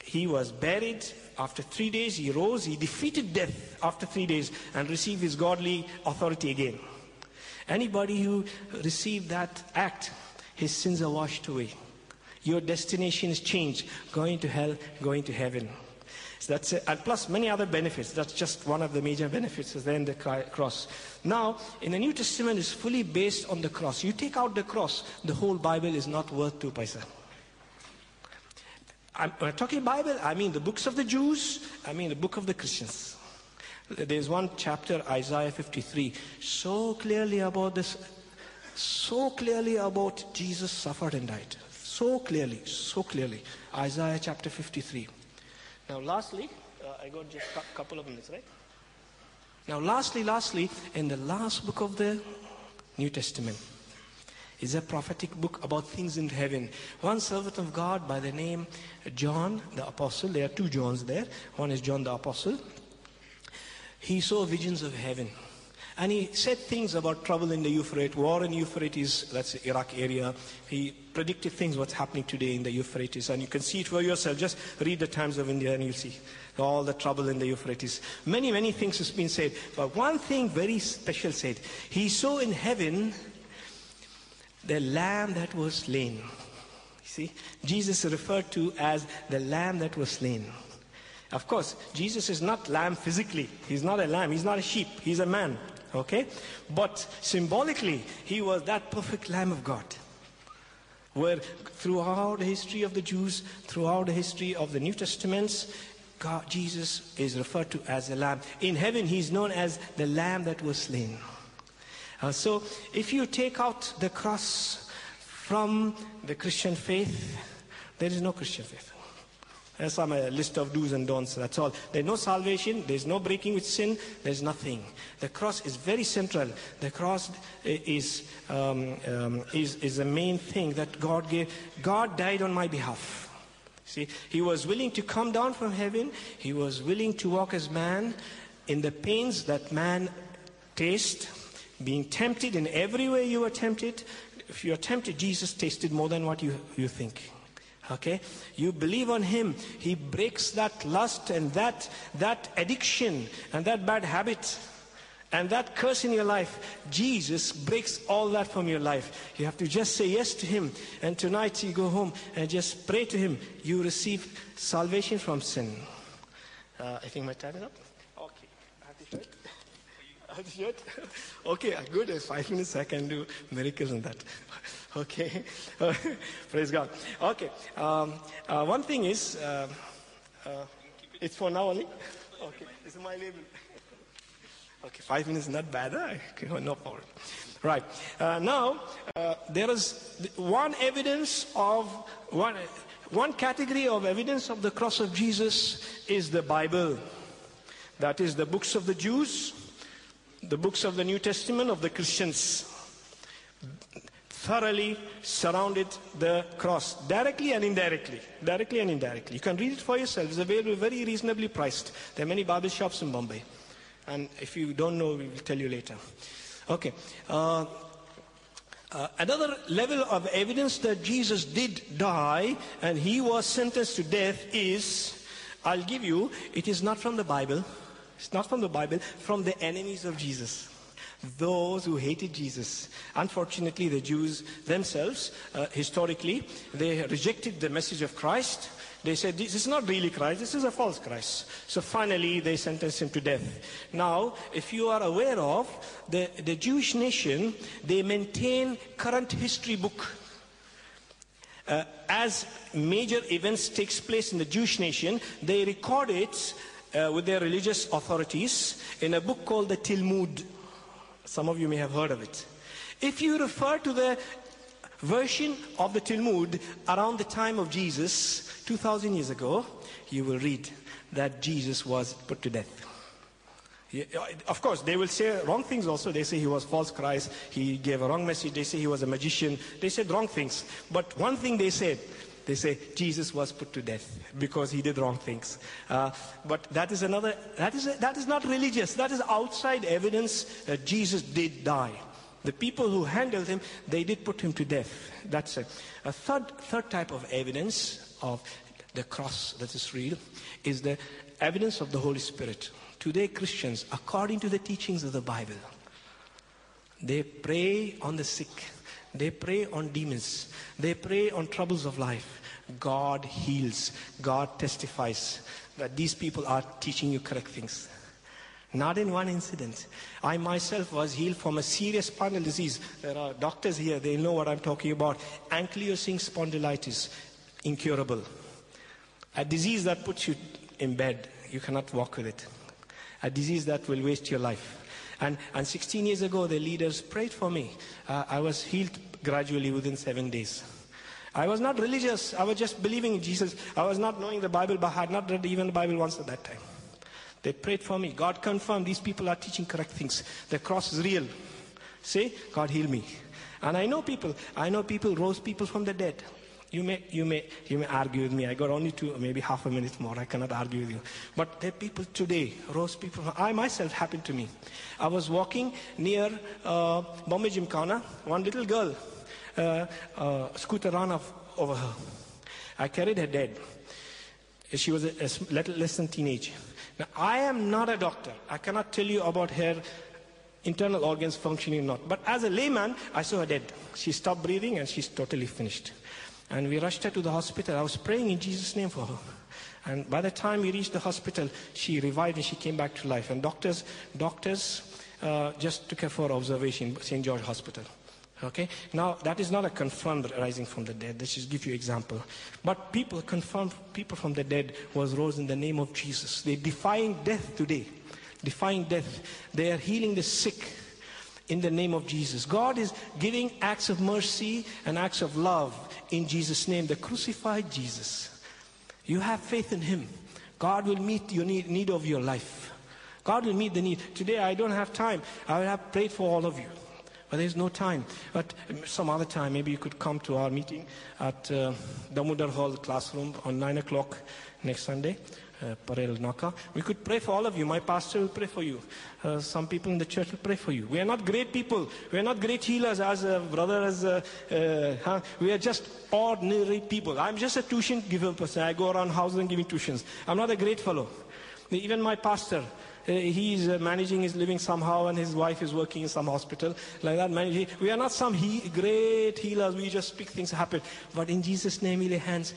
he was buried. After 3 days, he rose. He defeated death after 3 days and received his godly authority again. Anybody who received that act, his sins are washed away. Your destination is changed. Going to hell, going to heaven. So that's it. And plus many other benefits. That's just one of the major benefits is then the cross. Now, in the New Testament is fully based on the cross. You take out the cross, the whole Bible is not worth 2 paisa. When I'm talking Bible, I mean the books of the Jews, I mean the book of the Christians. There's one chapter, Isaiah 53, so clearly about this, so clearly about Jesus suffered and died. So clearly, Isaiah chapter 53. Now lastly, I got just a couple of minutes, right? Now lastly, in the last book of the New Testament, is a prophetic book about things in heaven. One servant of God by the name John the Apostle, there are 2 Johns there. One is John the Apostle. He saw visions of heaven. And he said things about trouble in the Euphrates, war in Euphrates, that's the Iraq area. He predicted things what's happening today in the Euphrates. And you can see it for yourself. Just read the Times of India and you'll see all the trouble in the Euphrates. Many things has been said. But one thing very special said. He saw in heaven the lamb that was slain. You see, Jesus is referred to as the lamb that was slain. Of course, Jesus is not lamb physically. He's not a lamb. He's not a sheep. He's a man. Okay? But symbolically, he was that perfect Lamb of God. Where throughout the history of the Jews, throughout the history of the New Testaments, Jesus is referred to as a lamb. In heaven, he's known as the lamb that was slain. So, if you take out the cross from the Christian faith, there is no Christian faith. There's a list of do's and don'ts, that's all. There's no salvation, there's no breaking with sin, there's nothing. The cross is very central. The cross is a main thing that God gave. God died on my behalf. See, he was willing to come down from heaven. He was willing to walk as man in the pains that man tastes, being tempted in every way you are tempted. If you are tempted, Jesus tasted more than what you think. Okay, you believe on him. He breaks that lust and that addiction and that bad habit and that curse in your life. Jesus breaks all that from your life. You have to just say yes to him. And tonight you go home and just pray to him. You receive salvation from sin. I think my time is up. Okay, I have to show it. Okay, good. 5 minutes I can do miracles in that. Okay. Praise God. Okay. One thing is, it's for now only? Okay. This is my label. Okay, 5 minutes is not bad. Huh? Okay, no problem. Right. Now, there is one category of evidence of the cross of Jesus is the Bible. That is the books of the Jews, the books of the New Testament of the Christians. Thoroughly surrounded the cross, directly and indirectly. Directly and indirectly. You can read it for yourself. It's available, very reasonably priced. There are many Bible shops in Bombay. And if you don't know, we will tell you later. Okay. Another level of evidence that Jesus did die and he was sentenced to death is, I'll give you, it is not from the Bible. It's not from the Bible, from the enemies of Jesus. Those who hated Jesus. Unfortunately, the Jews themselves, historically, they rejected the message of Christ. They said, this is not really Christ, this is a false Christ. So finally, they sentenced him to death. Now, if you are aware of, the Jewish nation, they maintain current history book. As major events takes place in the Jewish nation, they record it with their religious authorities in a book called the Talmud. Some of you may have heard of it. If you refer to the version of the Talmud around the time of Jesus, 2,000 years ago, you will read that Jesus was put to death. Of course, they will say wrong things also. They say he was false Christ, he gave a wrong message, they say he was a magician. They said wrong things. But one thing they said, they say Jesus was put to death because he did wrong things. But that is another, that is not religious. That is outside evidence that Jesus did die. The people who handled him, they did put him to death. That's it. A third type of evidence of the cross that is real is the evidence of the Holy Spirit. Today Christians, according to the teachings of the Bible, they pray on the sick. They pray on demons. They pray on troubles of life. God heals. God testifies that these people are teaching you correct things. Not in one incident. I myself was healed from a serious spinal disease. There are doctors here, they know what I'm talking about. Ankylosing spondylitis, incurable. A disease that puts you in bed. You cannot walk with it. A disease that will waste your life. And 16 years ago, the leaders prayed for me. I was healed gradually within 7 days. I was not religious. I was just believing in Jesus. I was not knowing the Bible, but I had not read even the Bible once at that time. They prayed for me. God confirmed these people are teaching correct things. The cross is real. Say, God heal me. And I know people rose people from the dead. You may argue with me. I got only maybe half a minute more. I cannot argue with you. But there are people today, rose people. I myself happened to me. I was walking near Bombay Gymkhana. One little girl, scooter ran over her. I carried her dead. She was a little less than teenage. Now, I am not a doctor. I cannot tell you about her internal organs functioning or not. But as a layman, I saw her dead. She stopped breathing and she's totally finished. And we rushed her to the hospital. I was praying in Jesus' name for her. And by the time we reached the hospital, she revived and she came back to life. And doctors just took her for observation, St. George Hospital. Okay? Now, that is not a confirmed rising from the dead. Let's just give you an example. But confirmed people from the dead was rose in the name of Jesus. They're defying death today. Defying death. They are healing the sick in the name of Jesus. God is giving acts of mercy and acts of love in Jesus' name. The crucified Jesus. You have faith in Him. God will meet your need of your life. God will meet the need. Today I don't have time. I will have prayed for all of you. But there's no time. But some other time, maybe you could come to our meeting at Damodar Hall classroom on 9 o'clock next Sunday, Parel Naka. We could pray for all of you. My pastor will pray for you. Some people in the church will pray for you. We are not great people. We are not great healers as a brother, we are just ordinary people. I'm just a tuition giver person. I go around houses and giving tuitions. I'm not a great fellow. Even my pastor, he's managing his living somehow, and his wife is working in some hospital like that. We are not some great healers. We just speak things happen. But in Jesus' name, we lay hands.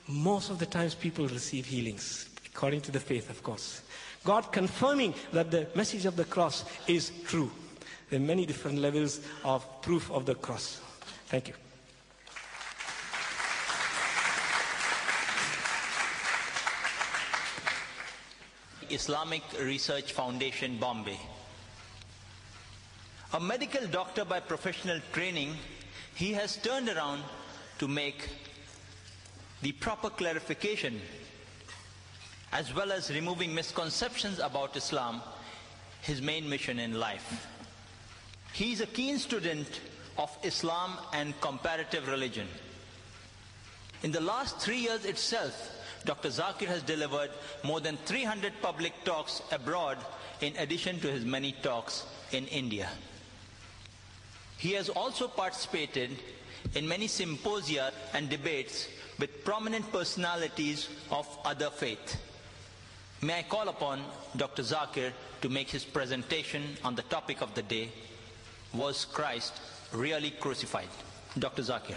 Most of the times, people receive healings according to the faith, of course. God confirming that the message of the cross is true. There are many different levels of proof of the cross. Thank you. Islamic Research Foundation, Bombay. A medical doctor by professional training, he has turned around to make the proper clarification as well as removing misconceptions about Islam, his main mission in life. He is a keen student of Islam and comparative religion. In the last 3 years itself, Dr. Zakir has delivered more than 300 public talks abroad in addition to his many talks in India. He has also participated in many symposia and debates with prominent personalities of other faith. May I call upon Dr. Zakir to make his presentation on the topic of the day, Was Christ Really Crucified? Dr. Zakir.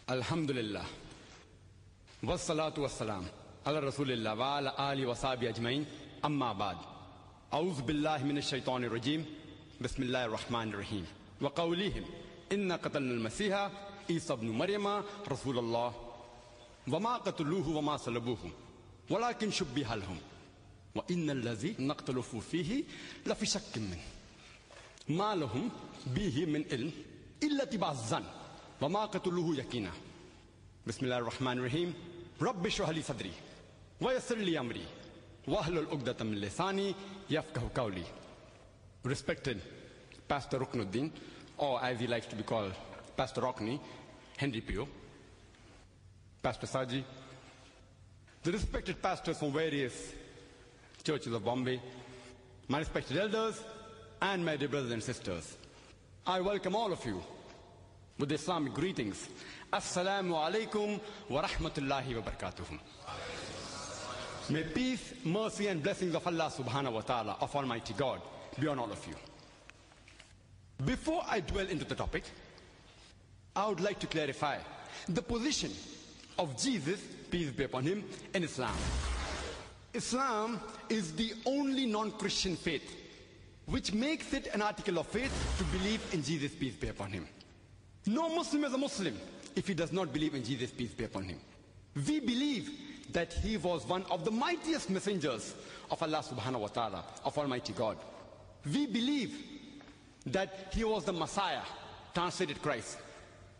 Alhamdulillah. Wassalatu wassalam. Ala Rasulillah wa ala ali wa sahbihi ajmain. Amma ba'd. A'udhu billahi minash shaitanir rajim. Bismillahir rahmanir rahim. Wa qawlihim inna qatalna al-masiha Isa ibn Maryama Rasulullah wa ma qatluhu wa ma salabuhu walakin shubbiha lahum wa innal ladhi naqtalufu fihi la fi shakkin min ma lahum bihi min ilm illa tiba'zan wa ma qatluhu yakina. Bismillahir rahmanir rahim. Rabbi shrah li sadri wa yassir li amri wahlul 'uqdatam min lisani yafqahu qawli. Respected Pastor Ruknuddin, or as he likes to be called, Pastor Rockney, Henry Pio, Pastor Saji, the respected pastors from various churches of Bombay, my respected elders, and my dear brothers and sisters. I welcome all of you with the Islamic greetings. Assalamu alaikum wa rahmatullahi wa barakatuh. May peace, mercy, and blessings of Allah subhanahu wa ta'ala, of Almighty God, be on all of you. Before I dwell into the topic, I would like to clarify the position of Jesus, peace be upon him, in Islam. Islam is the only non-Christian faith which makes it an article of faith to believe in Jesus, peace be upon him. No Muslim is a Muslim if he does not believe in Jesus, peace be upon him. We believe that he was one of the mightiest messengers of Allah subhanahu wa ta'ala, of Almighty God. We believe that he was the Messiah, translated Christ.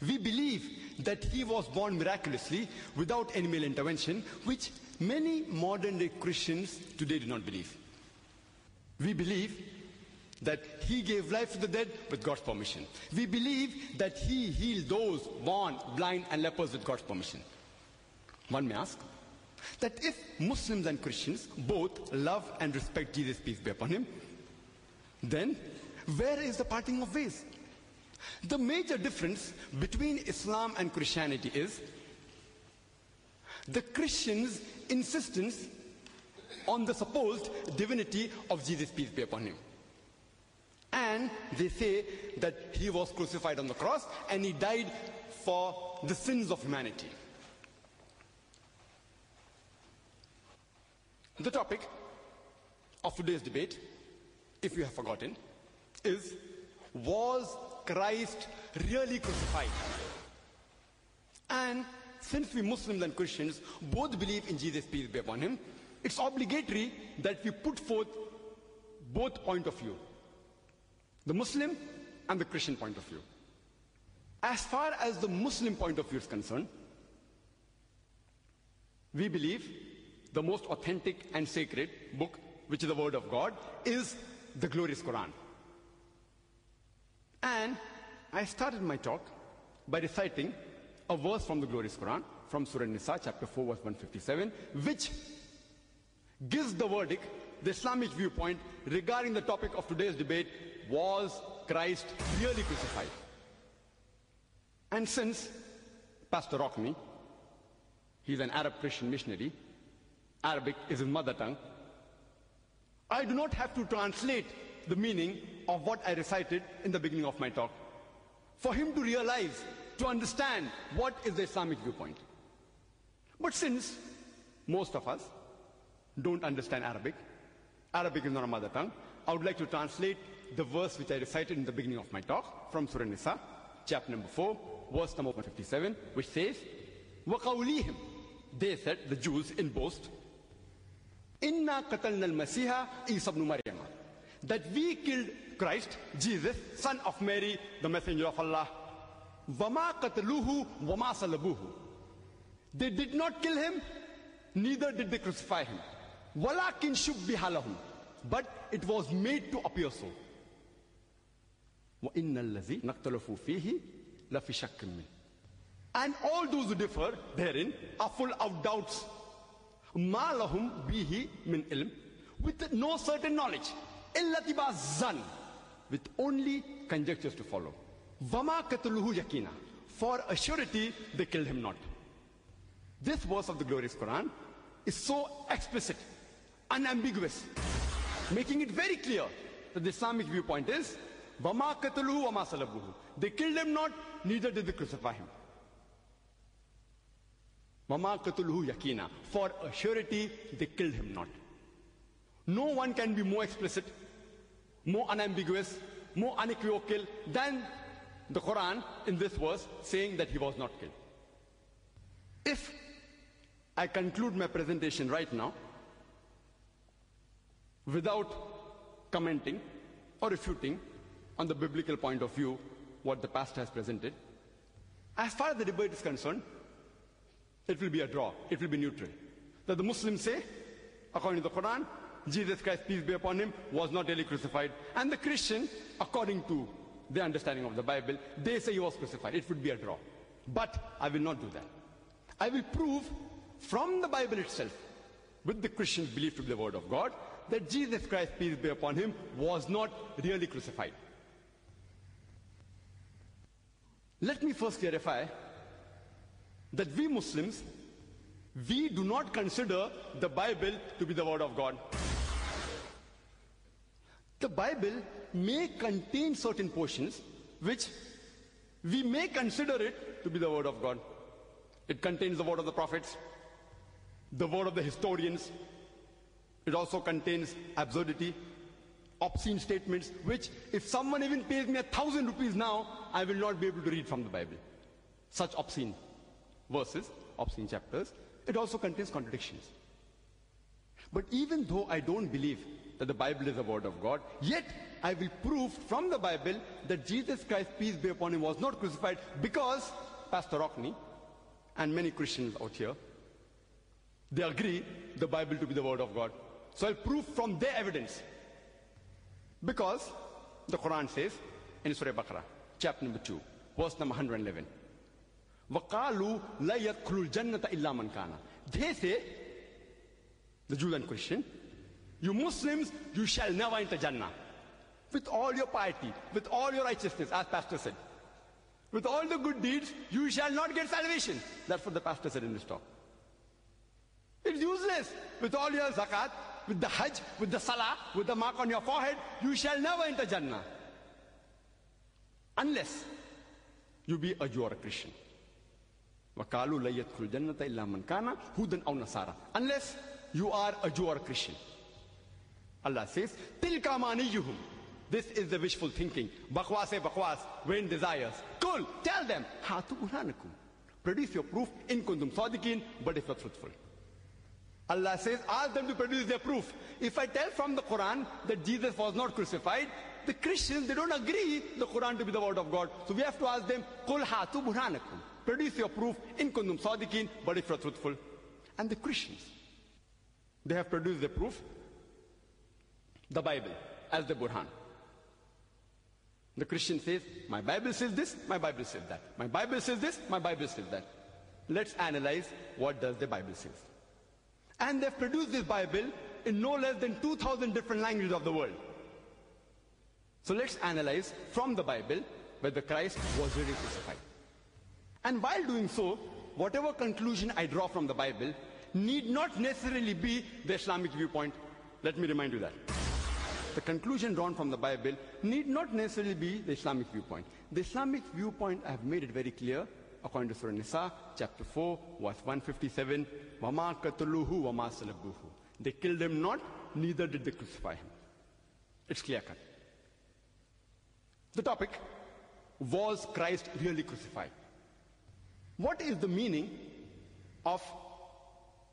We believe that he was born miraculously without any male intervention, which many modern day Christians today do not believe. We believe that he gave life to the dead with God's permission. We believe that he healed those born blind and lepers with God's permission. One may ask that if Muslims and Christians both love and respect Jesus, peace be upon him, then where is the parting of ways? The major difference between Islam and Christianity is the Christians' insistence on the supposed divinity of Jesus, peace be upon him. And they say that he was crucified on the cross and he died for the sins of humanity. The topic of today's debate, if you have forgotten, is, was Christ really crucified? And since we Muslims and Christians both believe in Jesus, peace be upon him, it's obligatory that we put forth both point of view, the Muslim and the Christian point of view. As far as the Muslim point of view is concerned, we believe the most authentic and sacred book, which is the Word of God, is the glorious Quran. And I started my talk by reciting a verse from the glorious Quran, from Surah Nisa, chapter 4, verse 157, which gives the verdict, the Islamic viewpoint regarding the topic of today's debate, was Christ really crucified? And since Pastor Rockney, he's an Arab Christian missionary, Arabic is his mother tongue, I do not have to translate the meaning of what I recited in the beginning of my talk. For him to realize to understand what is the Islamic viewpoint. But since most of us don't understand Arabic, Arabic is not a mother tongue, I would like to translate the verse which I recited in the beginning of my talk from Surah Nisa, chapter number 4, verse number 157, which says, وَقَوْلِهِمْ, they said, the Jews in boast, إِنَّا قَتَلْنَا الْمَسِيحَ إِيسَى بْنُ مَرْيَمَ, that we killed Christ, Jesus, son of Mary, the messenger of Allah. وَمَا قَتَلُوهُ وَمَا صَلَبُوهُ, they did not kill him, neither did they crucify him. وَلَكِنْ شُبِّهَ لَهُمْ, but it was made to appear so. وَإِنَّ الَّذِي نَقْتَلَفُوا فِيهِ لَفِي شَكٍّ مِّنْهِ, and all those who differ therein are full of doubts. مَا لَهُمْ بِهِ مِنْ إِلْمٍ, with no certain knowledge. إِلَّا اتِّبَاعَ الظَّنِّ, with only conjectures to follow. وَمَا قَتَلُوهُ يَقِينًا, for a surety they killed him not. This verse of the glorious Quran is so explicit, unambiguous, making it very clear that the Islamic viewpoint is وَمَا قَتَلُوهُ وَمَا صَلَبُوهُ, they killed him not, neither did they crucify him. وَمَا قَتَلُوهُ يَقِينًا, for a surety they killed him not. No one can be more explicit, more unambiguous, more unequivocal than the Quran in this verse saying that he was not killed. If I conclude my presentation right now without commenting or refuting on the biblical point of view what the pastor has presented, as far as the debate is concerned, it will be a draw, it will be neutral. That the Muslims say, according to the Quran, Jesus Christ, peace be upon him, was not really crucified. And the Christian, according to their understanding of the Bible, they say he was crucified. It would be a draw. But I will not do that. I will prove from the Bible itself, with the Christian's belief to be the word of God, that Jesus Christ, peace be upon him, was not really crucified. Let me first clarify that we Muslims, we do not consider the Bible to be the word of God. The Bible may contain certain portions which we may consider it to be the word of God. It contains the word of the prophets, the word of the historians. It also contains absurdity, obscene statements, which if someone even pays me 1,000 rupees now, I will not be able to read from the Bible. Such obscene verses, obscene chapters. It also contains contradictions. But even though I don't believe that the Bible is the word of God, yet I will prove from the Bible that Jesus Christ, peace be upon him, was not crucified, because Pastor Rockney and many Christians out here, they agree the Bible to be the word of God. So I'll prove from their evidence. Because the Quran says in Surah Baqarah, chapter number 2, verse number 111, وَقَالُوا لَا يَدْخُلُ الْجَنَّةَ إِلَّا مَنْ كَانَ, they say, the Jews and Christian, you Muslims, you shall never enter Jannah. With all your piety, with all your righteousness, as Pastor said, with all the good deeds, you shall not get salvation. That's what the Pastor said in this talk. It's useless. With all your zakat, with the hajj, with the salah, with the mark on your forehead, you shall never enter Jannah. Unless you be a Jew or a Christian. وَقَالُوا لَا يَدْخُلُ الْجَنَّةَ إِلَّا مَنْ كَانَ هُودًا أَوْ نَصَارَى, unless you are a Jew or a Christian. Allah says, تِلْكَ أَمَانِيُّهُمْ, this is the wishful thinking. Bakwas, vain desires. Kul, tell them, Hatu burhanakum, produce your proof in kuntum sadiqin, but if you're truthful. Allah says, ask them to produce their proof. If I tell from the Quran that Jesus was not crucified, the Christians, they don't agree the Quran to be the word of God. So we have to ask them, Kul hatu burhanakum, produce your proof in kuntum sadiqin, but if you're truthful. And the Christians, they have produced their proof, the Bible, as the Burhan. The Christian says, my Bible says this, my Bible says that. My Bible says this, my Bible says that. Let's analyze what does the Bible say. And they've produced this Bible in no less than 2,000 different languages of the world. So let's analyze from the Bible whether Christ was really crucified. And while doing so, whatever conclusion I draw from the Bible need not necessarily be the Islamic viewpoint. Let me remind you that. the conclusion drawn from the Bible need not necessarily be the Islamic viewpoint. The Islamic viewpoint, I have made it very clear, according to Surah Nisa, chapter 4, verse 157, وَمَا قَتَلُوهُ وَمَا صَلَبُوهُ. They killed him not, neither did they crucify him. It's clear cut. The topic, was Christ really crucified? What is the meaning of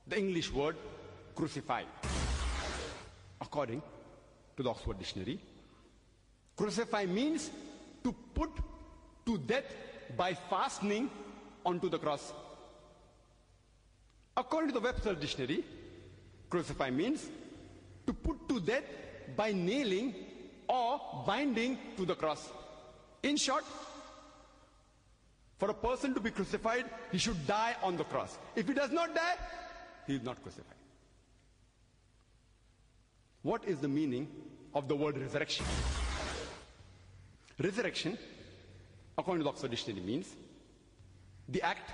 the English word crucified? According to the Oxford Dictionary, crucify means to put to death by fastening onto the cross. According to the Webster Dictionary, crucify means to put to death by nailing or binding to the cross. In short, for a person to be crucified, he should die on the cross. If he does not die, he is not crucified. What is the meaning of the word resurrection? Resurrection, according to the Oxford Dictionary, means the act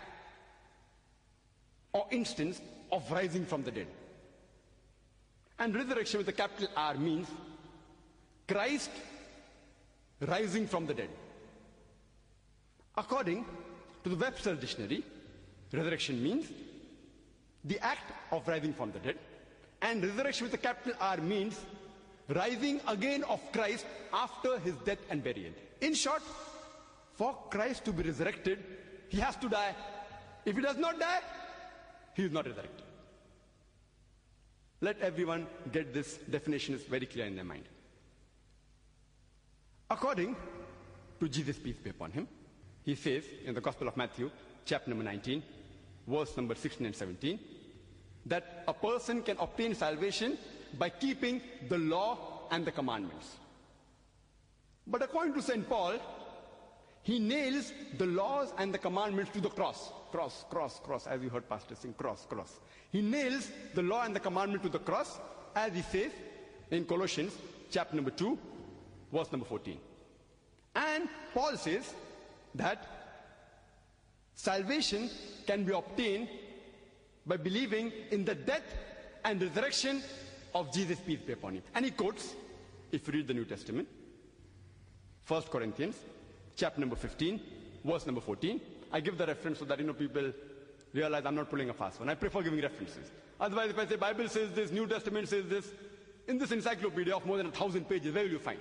or instance of rising from the dead. And resurrection with a capital R means Christ rising from the dead. According to the Webster Dictionary, resurrection means the act of rising from the dead. And resurrection with a capital R means rising again of Christ after his death and burial. In short, for Christ to be resurrected, he has to die. If he does not die, he is not resurrected. Let everyone get this definition, is very clear in their mind. According to Jesus, peace be upon him, he says in the Gospel of Matthew, chapter number 19, verse number 16 and 17, that a person can obtain salvation by keeping the law and the commandments. But according to St. Paul, he nails the laws and the commandments to the cross. Cross, cross, cross, as you heard Pastor sing, cross, cross. He nails the law and the commandment to the cross, as he says in Colossians, chapter number 2, verse number 14. And Paul says that salvation can be obtained by believing in the death and resurrection of Jesus, peace be upon him. And he quotes, if you read the New Testament, 1 Corinthians, chapter number 15, verse number 14. I give the reference so that people realize I'm not pulling a fast one. I prefer giving references. Otherwise, if I say Bible says this, New Testament says this, in this encyclopedia of more than 1,000 pages, where will you find?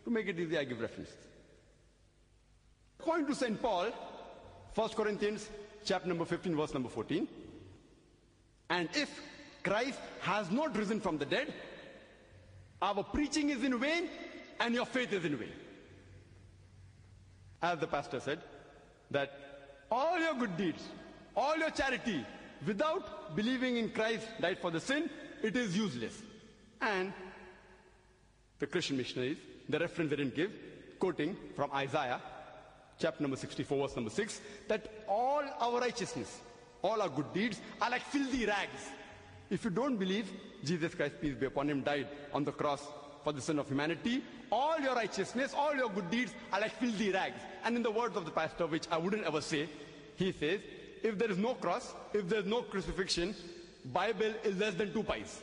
To make it easy, I give references. According to St. Paul, 1 Corinthians, chapter number 15, verse number 14, and if Christ has not risen from the dead, our preaching is in vain and your faith is in vain. As the pastor said, that all your good deeds, all your charity, without believing in Christ died for the sin, it is useless. And the Christian missionaries, the reference they didn't give, quoting from Isaiah, chapter number 64, verse number 6, that all our righteousness, all our good deeds are like filthy rags. If you don't believe Jesus Christ, peace be upon him, died on the cross for the sin of humanity, all your righteousness, all your good deeds are like filthy rags. And in the words of the pastor, which I wouldn't ever say, he says, if there is no cross, if there is no crucifixion, Bible is less than 2 pies.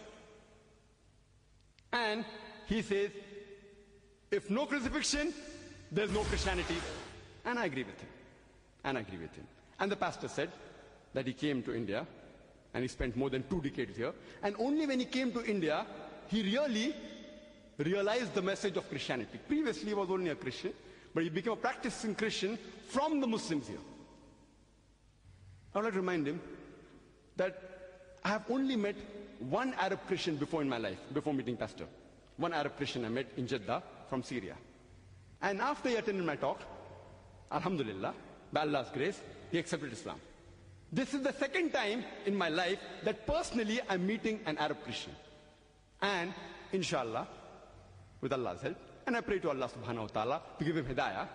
And he says, if no crucifixion, there is no Christianity. And I agree with him. And the pastor said that he came to India and he spent more than 2 decades here. And only when he came to India, he really realized the message of Christianity. Previously, he was only a Christian, but he became a practicing Christian from the Muslims here. I would like to remind him that I have only met one Arab Christian before in my life, before meeting Pastor. One Arab Christian I met in Jeddah from Syria. And after he attended my talk, Alhamdulillah, by Allah's grace, he accepted Islam. This is the second time in my life that personally I'm meeting an Arab Christian. And inshallah, with Allah's help, and I pray to Allah subhanahu wa ta'ala to give him hidayah,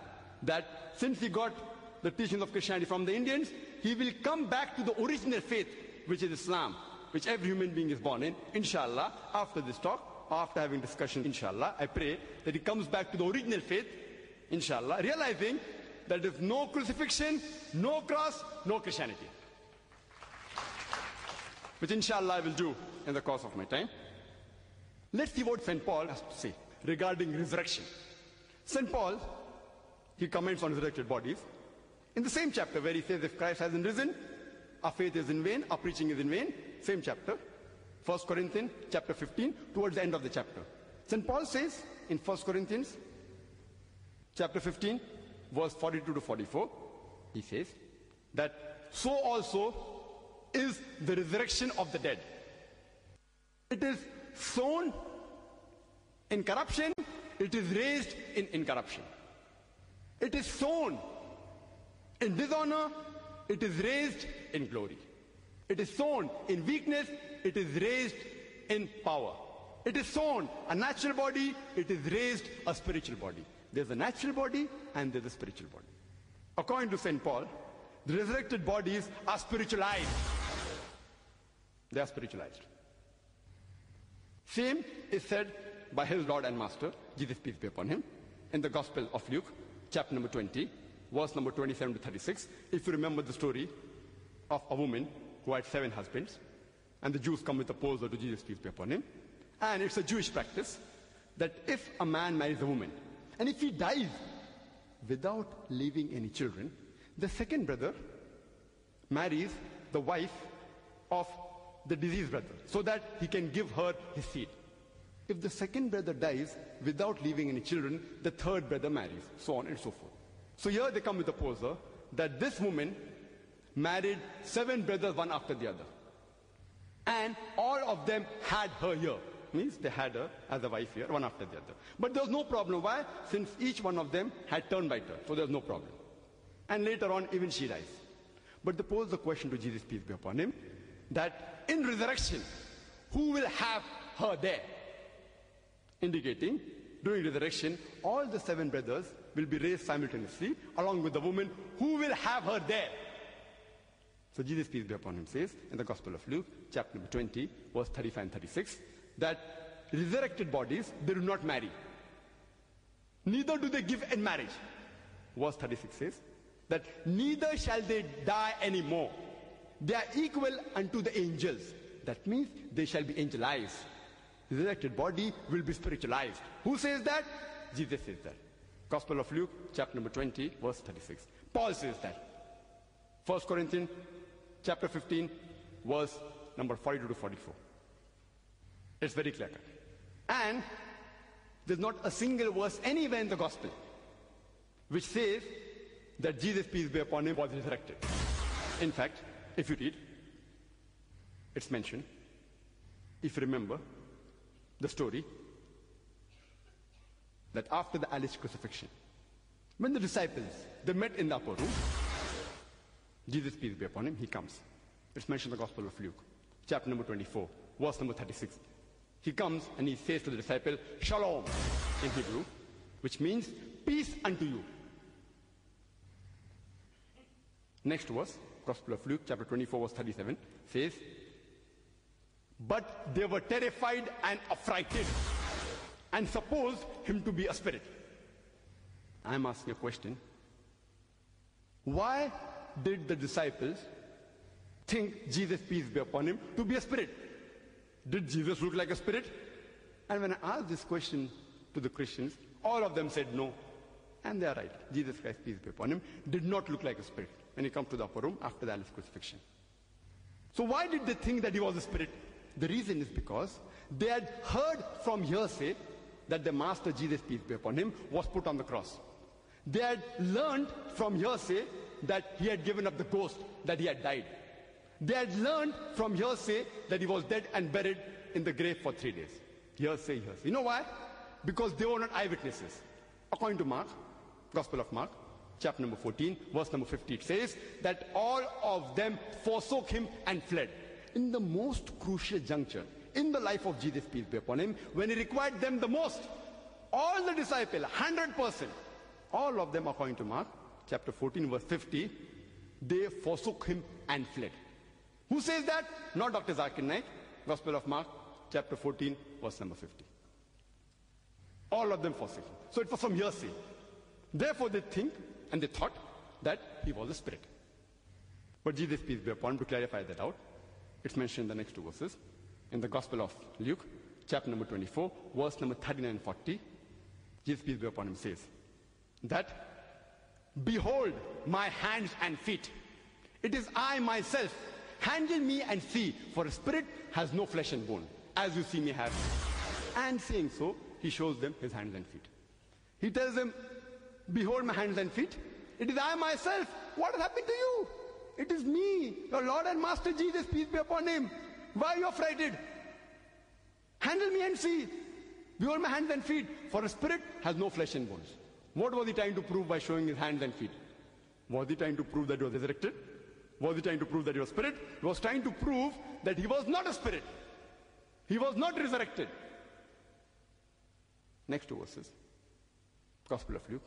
that since he got the teachings of Christianity from the Indians, he will come back to the original faith, which is Islam, which every human being is born in. Inshallah, after this talk, after having discussion, inshallah, I pray that he comes back to the original faith, inshallah, realizing that there is no crucifixion, no cross, no Christianity. Which inshallah I will do in the course of my time. Let's see what St. Paul has to say. regarding resurrection. St. Paul, he comments on resurrected bodies in the same chapter where he says, if Christ hasn't risen, our faith is in vain, our preaching is in vain. Same chapter, 1 Corinthians chapter 15, towards the end of the chapter. St. Paul says in 1 Corinthians chapter 15, verse 42 to 44, he says that so also is the resurrection of the dead. It is sown in corruption, it is raised in incorruption. It is sown in dishonor, it is raised in glory. It is sown in weakness, it is raised in power. It is sown a natural body, it is raised a spiritual body. There's a natural body and there's a spiritual body. According to St. Paul, the resurrected bodies are spiritualized. They are spiritualized. Same is said by his Lord and Master, Jesus peace be upon him, in the Gospel of Luke, chapter number 20, verse number 27 to 36. If you remember the story of a woman who had 7 husbands, and the Jews come with a poser to Jesus peace be upon him. And it's a Jewish practice that if a man marries a woman, and if he dies without leaving any children, the second brother marries the wife of the deceased brother, so that he can give her his seed. If the second brother dies without leaving any children, the third brother marries, so on and so forth. So here they come with a poser that this woman married 7 brothers, one after the other. And all of them had her here. Means they had her as a wife here, one after the other. But there was no problem. Why? Since each one of them had turn by turn. So there was no problem. And later on, even she dies. But they pose the question to Jesus, peace be upon him, that in resurrection, who will have her there? Indicating, during resurrection, all the 7 brothers will be raised simultaneously, along with the woman who will have her there. So Jesus, peace be upon him, says in the Gospel of Luke, chapter number 20, verse 35 and 36, that resurrected bodies, they do not marry. Neither do they give in marriage. Verse 36 says that neither shall they die anymore. They are equal unto the angels. That means they shall be angelized. Resurrected body will be spiritualized. Who says that? Jesus says that. Gospel of Luke, chapter number 20, verse 36. Paul says that. 1 Corinthians chapter 15, verse number 42 to 44. It's very clear cut. And there's not a single verse anywhere in the gospel which says that Jesus, peace be upon him, was resurrected. In fact, if you read, it's mentioned, if you remember the story, that after the alleged crucifixion, when the disciples, they met in the upper room, Jesus, peace be upon him, he comes. It's mentioned in the Gospel of Luke, chapter number 24, verse number 36. He comes and he says to the disciple, Shalom, in Hebrew, which means peace unto you. Next verse, Gospel of Luke, chapter 24, verse 37, says, but they were terrified and affrighted and supposed him to be a spirit. I'm asking a question. Why did the disciples think Jesus, peace be upon him, to be a spirit? Did Jesus look like a spirit? And when I asked this question to the Christians, all of them said no. And they are right. Jesus Christ, peace be upon him, did not look like a spirit when he comes to the upper room after the alleged crucifixion. So why did they think that he was a spirit? The reason is because they had heard from hearsay that the Master Jesus, peace be upon him, was put on the cross. They had learned from hearsay that he had given up the ghost, that he had died. They had learned from hearsay that he was dead and buried in the grave for 3 days. Hearsay. You know why? Because they were not eyewitnesses. According to Mark, Gospel of Mark, chapter number 14, verse number 50, it says that all of them forsook him and fled. In the most crucial juncture in the life of Jesus, peace be upon him, when he required them the most, all the disciples, 100%, all of them, according to Mark, chapter 14, verse 50, they forsook him and fled. Who says that? Not Dr. Zakir Naik. Gospel of Mark, chapter 14, verse number 50. All of them forsook him. So it was from hearsay. Therefore they think and they thought that he was a spirit. But Jesus, peace be upon him, to clarify that out, it's mentioned in the next 2 verses. In the Gospel of Luke, chapter number 24, verse number 39 and 40, Jesus, peace be upon him, says that, behold my hands and feet. It is I myself. Handle me and see, for a spirit has no flesh and bone, as you see me have. And saying so, he shows them his hands and feet. He tells them, behold my hands and feet. It is I myself. What has happened to you? It is me, your Lord and Master Jesus, peace be upon him. Why are you affrighted? Handle me and see. Behold my hands and feet, for a spirit has no flesh and bones. What was he trying to prove by showing his hands and feet? Was he trying to prove that he was resurrected? Was he trying to prove that he was spirit? He was trying to prove that he was not a spirit. He was not resurrected. Next two verses. Gospel of Luke,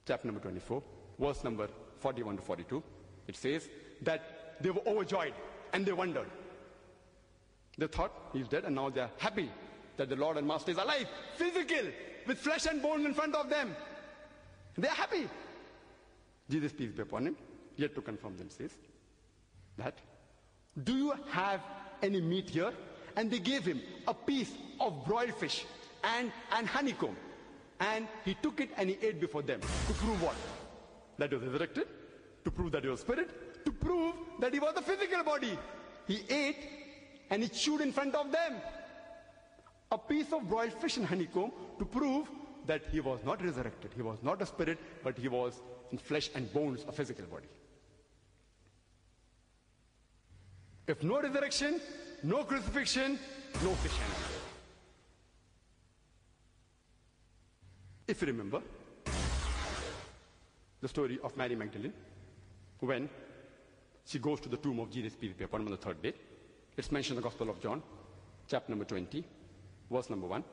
chapter number 24, verse number 41 to 42. It says that they were overjoyed and they wondered. They thought he's dead, and now they're happy that the Lord and Master is alive, physical, with flesh and bone in front of them. They're happy. Jesus, peace be upon him, yet to confirm them, says that, do you have any meat here? And they gave him a piece of broiled fish and honeycomb. And he took it and he ate before them. To prove what? That he was resurrected. To prove that he was spirit. To prove that he was a physical body. He ate and he chewed in front of them. A piece of broiled fish and honeycomb to prove that he was not resurrected. He was not a spirit, but he was in flesh and bones, a physical body. If no resurrection, no crucifixion, no Christianity. If you remember the story of Mary Magdalene, when she goes to the tomb of Jesus, peace be upon him, on the third day, it's mentioned in the Gospel of John, chapter number 20, verse number 1,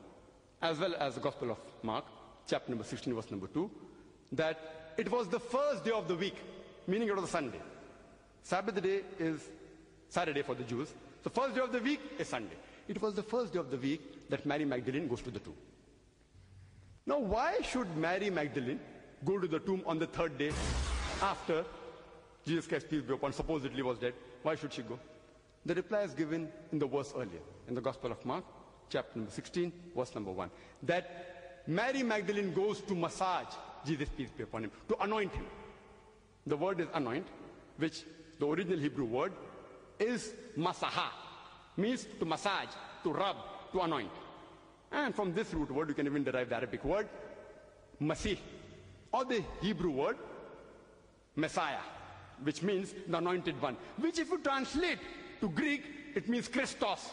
as well as the Gospel of Mark, chapter number 16, verse number 2, that it was the first day of the week, meaning it was a Sunday. Sabbath day is Saturday for the Jews. The first day of the week is Sunday. It was the first day of the week that Mary Magdalene goes to the tomb. Now, why should Mary Magdalene go to the tomb on the third day after Jesus Christ, peace be upon, supposedly was dead? Why should she go? The reply is given in the verse earlier, in the Gospel of Mark, chapter number 16, verse number 1, that Mary Magdalene goes to massage Jesus, peace be upon him, to anoint him. The word is anoint, which the original Hebrew word is masaha, means to massage, to rub, to anoint. And from this root word, you can even derive the Arabic word, Masih, or the Hebrew word, Messiah, which means the anointed one, which if you translate to Greek, it means Christos,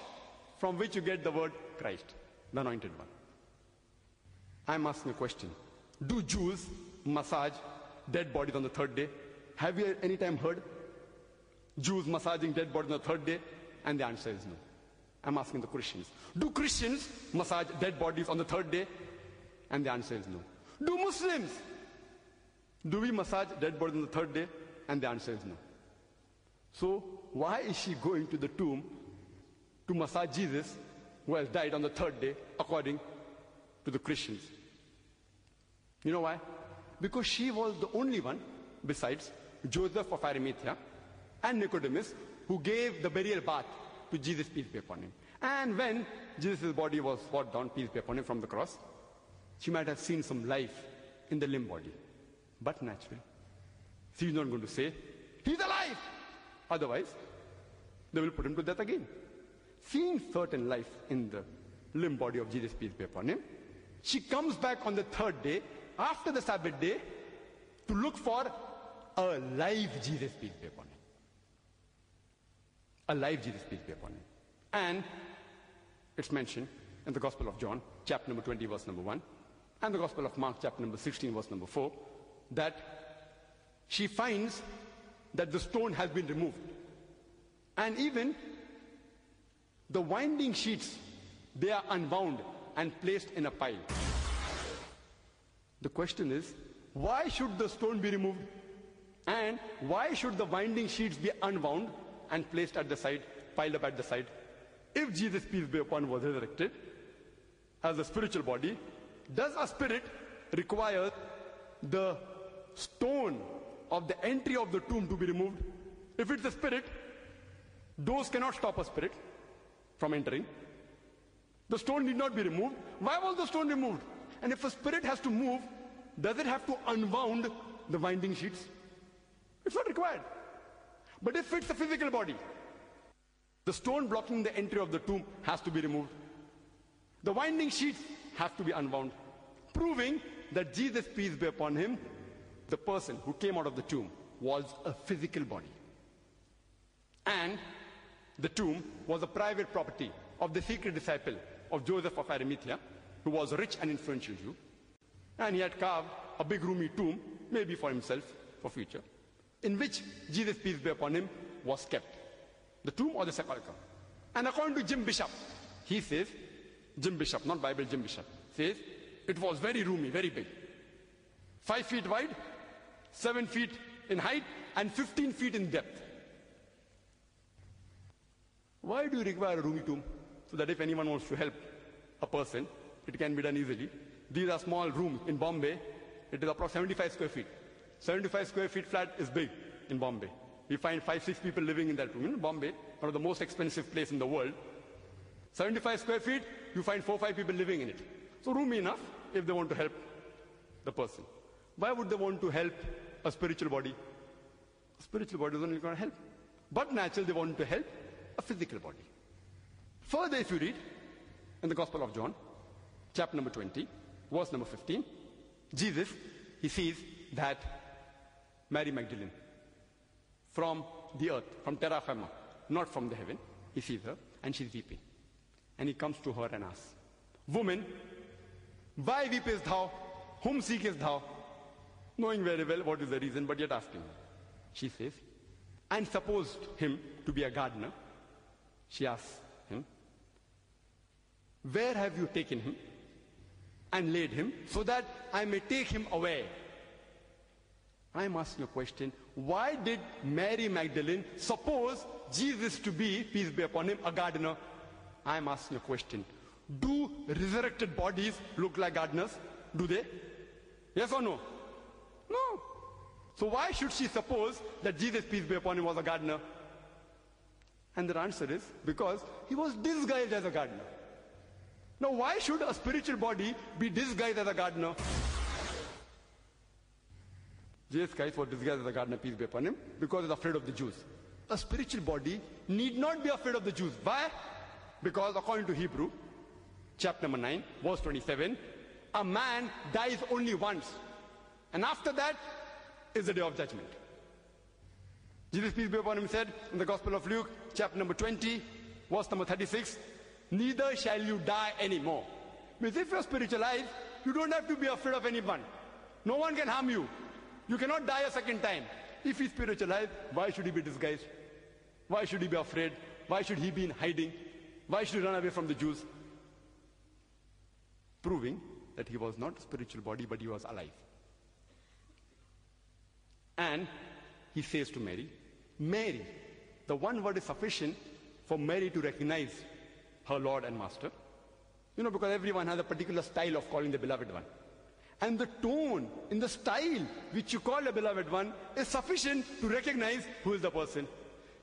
from which you get the word Christ, the anointed one. I'm asking a question. Do Jews massage dead bodies on the third day? Have you any time heard Jews massaging dead bodies on the third day? And the answer is no. I'm asking the Christians. Do Christians massage dead bodies on the third day? And the answer is no. Do Muslims? Do we massage dead bodies on the third day? And the answer is no. So why is she going to the tomb to massage Jesus, who has died on the third day, according to the Christians? You know why? Because she was the only one, besides Joseph of Arimathea and Nicodemus, who gave the burial bath to Jesus, peace be upon him. And when Jesus' body was brought down, peace be upon him, from the cross, she might have seen some life in the limb body. But naturally, she's not going to say, he's alive! Otherwise, they will put him to death again. Seeing certain life in the limb body of Jesus, peace be upon him, she comes back on the third day, after the Sabbath day, to look for a live Jesus, peace be upon him. A live Jesus, peace be upon him. And it's mentioned in the Gospel of John, chapter number 20, verse number 1, and the Gospel of Mark, chapter number 16, verse number 4, that she finds that the stone has been removed. And even the winding sheets, they are unwound and placed in a pile. The question is, why should the stone be removed? And why should the winding sheets be unwound and placed at the side, piled up at the side? If Jesus, peace be upon him, was resurrected as a spiritual body, does a spirit require the stone of the entry of the tomb to be removed? If it's a spirit, doors cannot stop a spirit from entering. The stone need not be removed. Why was the stone removed? And if a spirit has to move, does it have to unwound the winding sheets? It's not required. But if it's a physical body, the stone blocking the entry of the tomb has to be removed. The winding sheets have to be unwound, proving that Jesus, peace be upon him, the person who came out of the tomb, was a physical body. And the tomb was a private property of the secret disciple of Joseph of Arimathea, who was a rich and influential Jew. And he had carved a big roomy tomb, maybe for himself, for future, in which Jesus, peace be upon him, was kept. The tomb or the sepulchre. And according to Jim Bishop, he says, Jim Bishop, not Bible, Jim Bishop, says, it was very roomy, very big. 5 feet wide, 7 feet in height, and 15 feet in depth. Why do you require a roomy tomb? So that if anyone wants to help a person, it can be done easily. These are small rooms in Bombay. It is approximately 75 square feet. 75 square feet flat is big in Bombay. We find 5-6 people living in that room. In Bombay, one of the most expensive places in the world. 75 square feet, you find 4-5 people living in it. So roomy enough if they want to help the person. Why would they want to help a spiritual body? A spiritual body is only going to help. But naturally, they want to help a physical body. Further, if you read in the Gospel of John, chapter number 20, verse number 15, Jesus, he sees that Mary Magdalene, from the earth, from terra firma, not from the heaven, he sees her and she's weeping. And he comes to her and asks, "Woman, why weepest thou? Whom seekest thou?" Knowing very well what is the reason, but yet asking. She says, and supposed him to be a gardener, she asks him, "Where have you taken him and laid him so that I may take him away?" I'm asking a question. Why did Mary Magdalene suppose Jesus to be, peace be upon him, a gardener? I'm asking a question. Do resurrected bodies look like gardeners? Do they? Yes or no? No. So why should she suppose that Jesus, peace be upon him, was a gardener? And the answer is because he was disguised as a gardener. Now why should a spiritual body be disguised as a gardener? Jesus Christ was disguised as a gardener, peace be upon him, because he's afraid of the Jews. A spiritual body need not be afraid of the Jews. Why? Because according to Hebrew, chapter number 9, verse 27, a man dies only once. And after that is the day of judgment. Jesus, peace be upon him, said in the Gospel of Luke, chapter number 20, verse number 36, "Neither shall you die anymore." Means if you're spiritualized, you don't have to be afraid of anyone. No one can harm you. You cannot die a second time. If he's spiritualized, why should he be disguised? Why should he be afraid? Why should he be in hiding? Why should he run away from the Jews? Proving that he was not a spiritual body, but he was alive. And he says to Mary, Mary, the one word is sufficient for Mary to recognize her Lord and Master. You know, because everyone has a particular style of calling the beloved one. And the tone, in the style which you call the beloved one, is sufficient to recognize who is the person.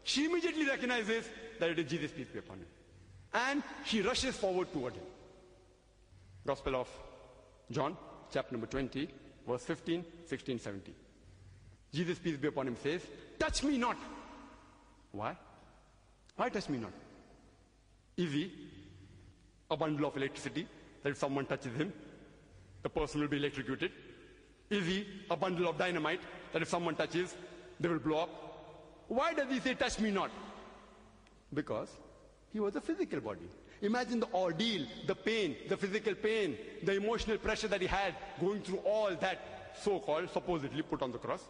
She immediately recognizes that it is Jesus, peace be upon him. And she rushes forward toward him. Gospel of John, chapter number 20, verse 15, 16, 17. Jesus, peace be upon him, says, "Touch me not." Why? Why touch me not? Is he a bundle of electricity that if someone touches him, the person will be electrocuted? Is he a bundle of dynamite that if someone touches, they will blow up? Why does he say, "Touch me not"? Because he was a physical body. Imagine the ordeal, the pain, the physical pain, the emotional pressure that he had going through all that so-called, supposedly put on the cross,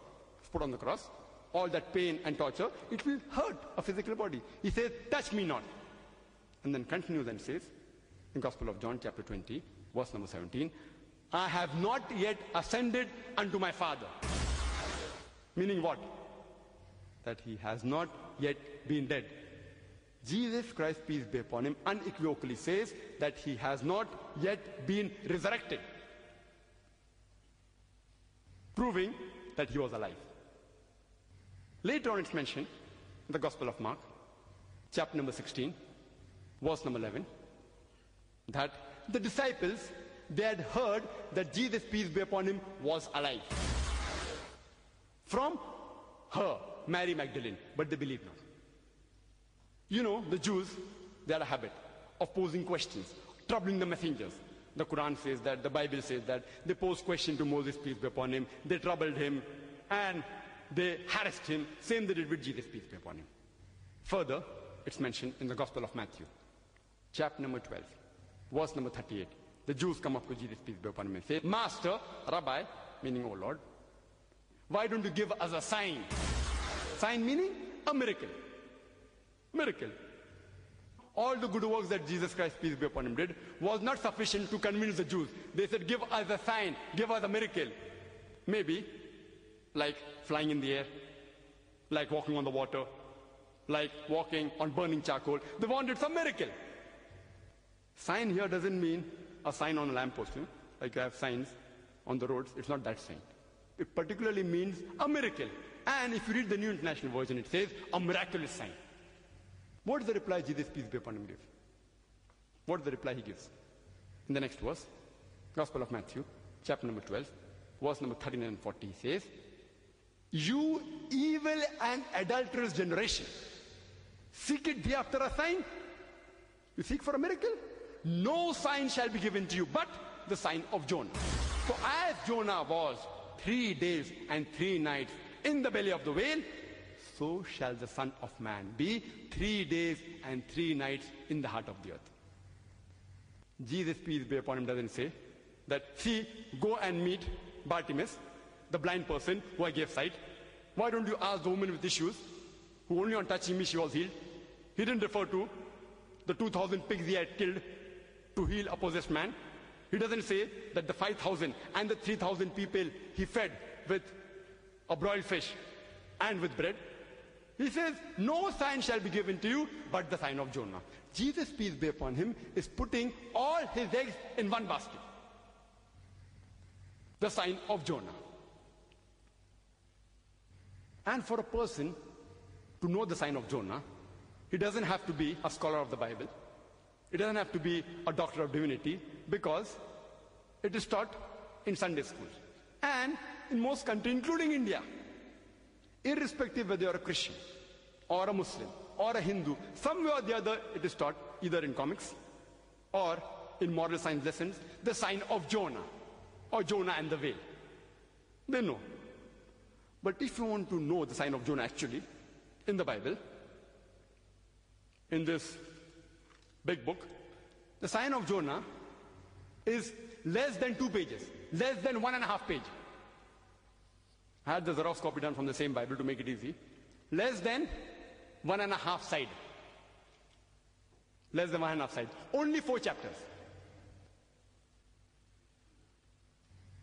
all that pain and torture. It will hurt a physical body. He says, "Touch me not." And then continues and says, in Gospel of John, chapter 20, verse number 17, "I have not yet ascended unto my Father." Meaning what? That he has not yet been dead. Jesus Christ, peace be upon him, unequivocally says that he has not yet been resurrected, proving that he was alive. Later on it's mentioned in the Gospel of Mark, chapter number 16, verse number 11, that the disciples, they had heard that Jesus, peace be upon him, was alive. From her, Mary Magdalene, but they believed not. You know, the Jews, they had a habit of posing questions, troubling the messengers. The Quran says that, the Bible says that, they posed question to Moses, peace be upon him, they troubled him, and they harassed him, same they did with Jesus, peace be upon him. Further, it's mentioned in the Gospel of Matthew, chapter number 12, verse number 38. The Jews come up to Jesus, peace be upon him, and say, Master, Rabbi, meaning, O Lord, why don't you give us a sign? Sign meaning a miracle. Miracle. All the good works that Jesus Christ, peace be upon him, did was not sufficient to convince the Jews. They said, give us a sign, give us a miracle. Maybe, like flying in the air, like walking on the water, like walking on burning charcoal. They wanted some miracle. Sign here doesn't mean a sign on a lamppost, you know? Like you have signs on the roads. It's not that sign. It particularly means a miracle. And if you read the New International Version, it says a miraculous sign. What is the reply Jesus, peace be upon him, gives? What is the reply he gives? In the next verse, Gospel of Matthew, chapter number 12, verse number 39 and 40, he says, You evil and adulterous generation, seek it ye after a sign? You seek for a miracle? No sign shall be given to you but the sign of Jonah. For as Jonah was 3 days and 3 nights in the belly of the whale, so shall the Son of Man be 3 days and 3 nights in the heart of the earth. Jesus, peace be upon him, doesn't say that, see, go and meet Bartimaeus, the blind person who I gave sight. Why don't you ask the woman with issues, who only on touching me she was healed? He didn't refer to the 2,000 pigs he had killed to heal a possessed man. He doesn't say that the 5,000 and the 3,000 people he fed with a broiled fish and with bread. He says, no sign shall be given to you but the sign of Jonah. Jesus, peace be upon him, is putting all his eggs in one basket. The sign of Jonah. And for a person to know the sign of Jonah, he doesn't have to be a scholar of the Bible. He doesn't have to be a doctor of divinity, because it is taught in Sunday schools. And in most countries, including India, irrespective whether you're a Christian or a Muslim or a Hindu, somewhere or the other it is taught, either in comics or in moral science lessons, the sign of Jonah or Jonah and the whale. They know. But if you want to know the sign of Jonah actually, in the Bible, in this big book, the sign of Jonah is less than 2 pages, less than 1.5 pages. I had the Xerox copy done from the same Bible to make it easy. Less than 1.5 side. Less than 1.5 side. Only 4 chapters.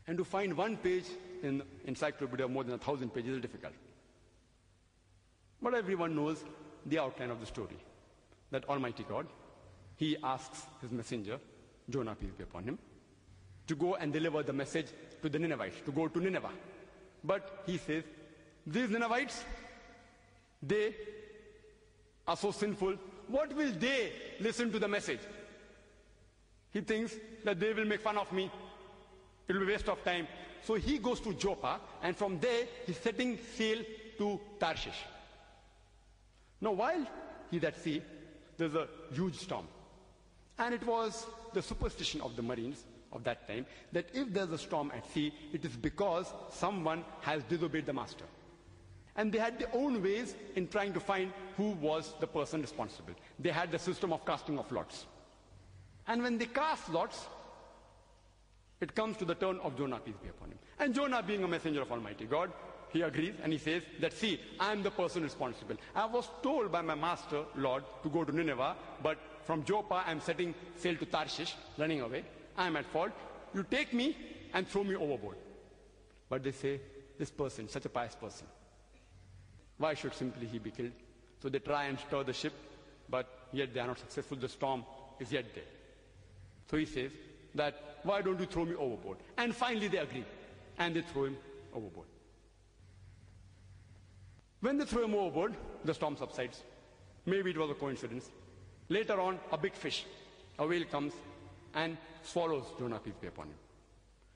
And to find 1 page in encyclopedia more than 1,000 pages is difficult. But everyone knows the outline of the story. That Almighty God, He asks His messenger, Jonah, peace be upon him, to go and deliver the message to the Ninevites, to go to Nineveh. But he says, these Ninevites, they are so sinful. What will they listen to the message? He thinks that they will make fun of me. It will be a waste of time. So he goes to Joppa, and from there he's setting sail to Tarshish. Now while he's at sea, there's a huge storm. And it was the superstition of the Marines of that time that if there's a storm at sea, it is because someone has disobeyed the master. And they had their own ways in trying to find who was the person responsible. They had the system of casting of lots. And when they cast lots, it comes to the turn of Jonah, peace be upon him. And Jonah, being a messenger of Almighty God, he agrees and he says that, see, I am the person responsible. I was told by my master, Lord, to go to Nineveh, but from Joppa I am setting sail to Tarshish, running away. I am at fault. You take me and throw me overboard. But they say, this person, such a pious person, why should simply he be killed? So they try and stir the ship, but yet they are not successful. The storm is yet there. So he says that, why don't you throw me overboard? And finally they agree, and they throw him overboard. When they throw him overboard, the storm subsides. Maybe it was a coincidence. Later on, a big fish, a whale comes and swallows Jonah, peace be upon him.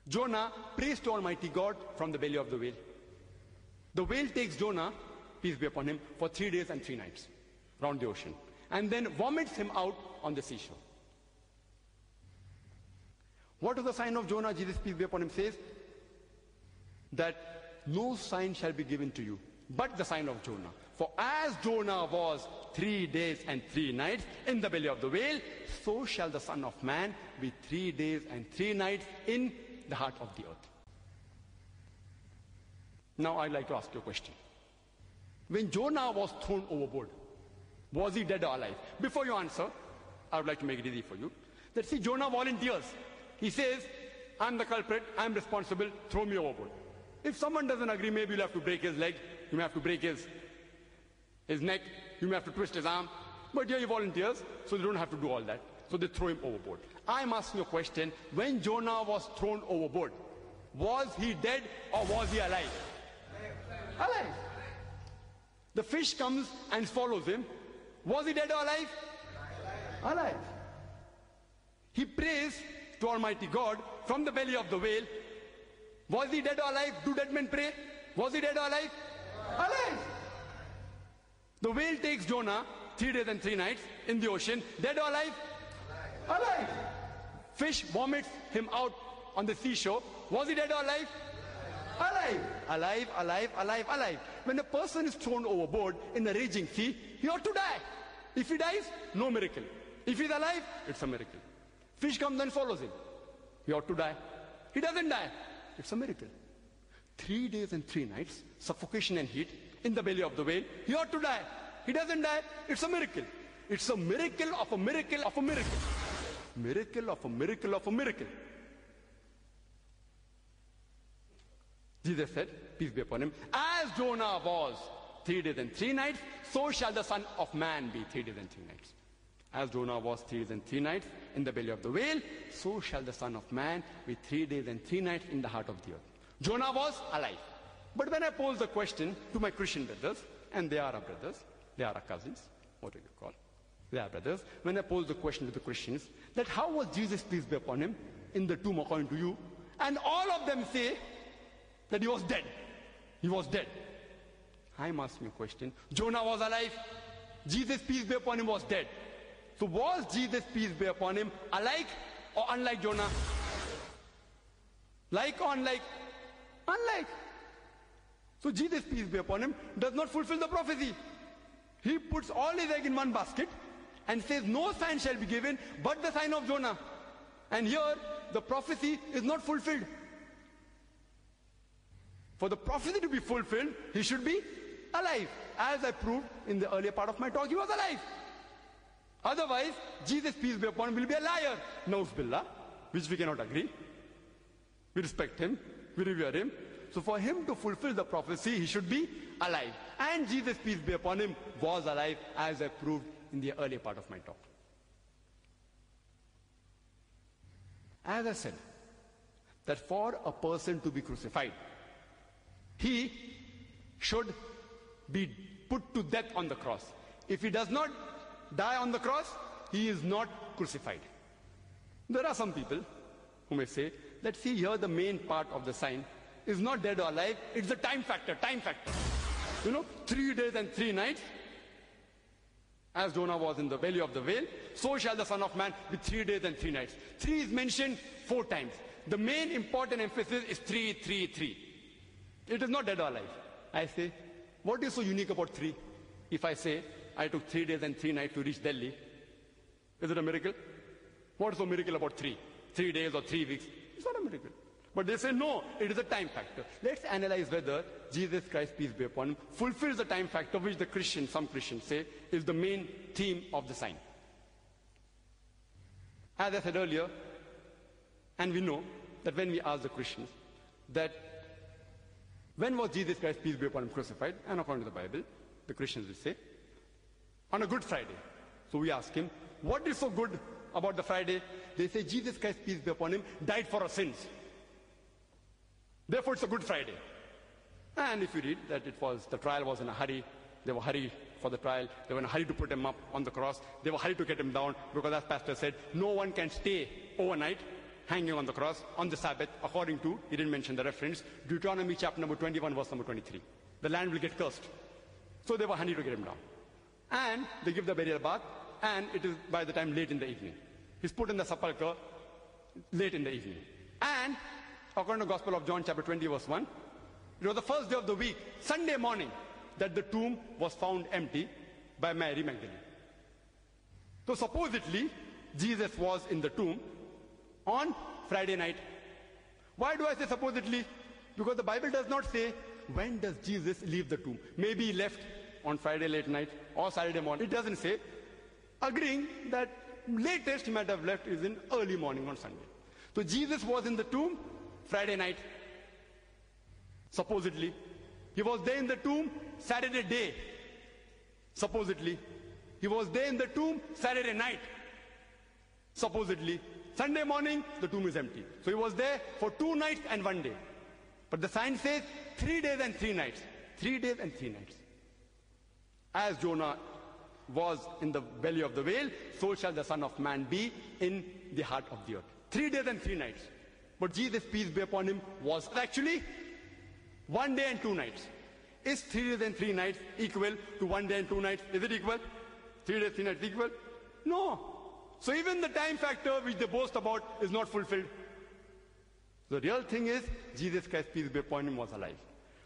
Jonah prays to Almighty God from the belly of the whale. The whale takes Jonah, peace be upon him, for 3 days and 3 nights round the ocean, and then vomits him out on the seashore. What is the sign of Jonah? Jesus, peace be upon him, says that no sign shall be given to you but the sign of Jonah. For as Jonah was 3 days and 3 nights in the belly of the whale, so shall the Son of Man be 3 days and 3 nights in the heart of the earth. Now I'd like to ask you a question. When Jonah was thrown overboard, was he dead or alive? Before you answer, I would like to make it easy for you. Let's see, Jonah volunteers. He says, I'm the culprit, I'm responsible, throw me overboard. If someone doesn't agree, maybe you'll have to break his leg, you may have to break his neck, you may have to twist his arm. But here he volunteers, so they don't have to do all that. So they throw him overboard. I'm asking you a question. When Jonah was thrown overboard, was he dead or was he alive? Alive. The fish comes and swallows him. Was he dead or alive? Alive. He prays to Almighty God from the belly of the whale. Was he dead or alive? Do dead men pray? Was he dead or alive? Alive. The whale takes Jonah 3 days and 3 nights in the ocean. Dead or alive? Alive. Fish vomits him out on the seashore. Was he dead or alive? Alive. Alive, alive, alive, alive. When a person is thrown overboard in a raging sea, he ought to die. If he dies, no miracle. If he's alive, it's a miracle. Fish comes and follows him. He ought to die. He doesn't die. It's a miracle. 3 days and 3 nights, suffocation and heat, in the belly of the whale, he ought to die. He doesn't die. It's a miracle. It's a miracle of a miracle of a miracle. Miracle of a miracle of a miracle. Jesus said, peace be upon him, as Jonah was 3 days and 3 nights, so shall the Son of Man be 3 days and 3 nights. As Jonah was 3 days and 3 nights in the belly of the whale, so shall the Son of Man be 3 days and 3 nights in the heart of the earth. Jonah was alive. But when I pose the question to my Christian brothers, and they are our brothers, they are our cousins, what do you call? They are brothers. When I pose the question to the Christians, that how was Jesus, peace be upon him, in the tomb according to you? And all of them say that he was dead. He was dead. I'm asking a question. Jonah was alive. Jesus, peace be upon him, was dead. So was Jesus, peace be upon him, alike or unlike Jonah? Like or unlike? Unlike. So Jesus, peace be upon him, does not fulfill the prophecy. He puts all his egg in one basket and says no sign shall be given but the sign of Jonah. And here the prophecy is not fulfilled. For the prophecy to be fulfilled, he should be alive. As I proved in the earlier part of my talk, he was alive. Otherwise, Jesus, peace be upon him, will be a liar. Nauz billah, which we cannot agree. We respect him, we revere him. So for him to fulfill the prophecy, he should be alive. And Jesus, peace be upon him, was alive, as I proved in the earlier part of my talk. As I said, that for a person to be crucified, he should be put to death on the cross. If he does not die on the cross, he is not crucified. There are some people who may say that, see here, the main part of the sign is not dead or alive, it's the time factor, time factor. 3 days and 3 nights, as Jonah was in the belly of the whale, so shall the Son of Man be 3 days and 3 nights. 3 is mentioned 4 times. The main important emphasis is 3, 3, 3. It is not dead or alive. I say, what is so unique about 3? If I say, I took 3 days and 3 nights to reach Delhi, is it a miracle? What is so miracle about 3? 3 days or 3 weeks? It's not a miracle. But they say, no, it is a time factor. Let's analyze whether Jesus Christ, peace be upon him, fulfills the time factor, which some Christians say, is the main theme of the sign. As I said earlier, and we know that when we ask the Christians that when was Jesus Christ, peace be upon him, crucified? And according to the Bible, the Christians will say, on a Good Friday. So we ask him, what is so good about the Friday? They say, Jesus Christ, peace be upon him, died for our sins. Therefore, it's a Good Friday. And if you read that the trial was in a hurry, they were hurried for the trial. They were in a hurry to put him up on the cross. They were hurried to get him down because, as Pastor said, no one can stay overnight hanging on the cross on the Sabbath, according to, he didn't mention the reference, Deuteronomy chapter number 21, verse number 23. The land will get cursed. So they were hurried to get him down. And they give the burial bath, and it is by the time late in the evening. He's put in the sepulchre late in the evening. And according to the Gospel of John chapter 20, verse 1, it was the first day of the week, Sunday morning, that the tomb was found empty by Mary Magdalene. So supposedly, Jesus was in the tomb on Friday night. Why do I say supposedly? Because the Bible does not say when does Jesus leave the tomb. Maybe he left on Friday late night or Saturday morning. It doesn't say. Agreeing that latest he might have left is in early morning on Sunday. So Jesus was in the tomb Friday night. Supposedly. He was there in the tomb Saturday day. Supposedly. He was there in the tomb Saturday night. Supposedly. Sunday morning, the tomb is empty. So he was there for 2 nights and 1 day. But the sign says 3 days and 3 nights. 3 days and 3 nights. As Jonah was in the belly of the whale, so shall the Son of Man be in the heart of the earth. 3 days and 3 nights. But Jesus, peace be upon him, was actually 1 day and 2 nights. Is 3 days and 3 nights equal to 1 day and 2 nights? Is it equal? 3 days, 3 nights equal? No. So even the time factor which they boast about is not fulfilled. The real thing is, Jesus Christ, peace be upon him, was alive.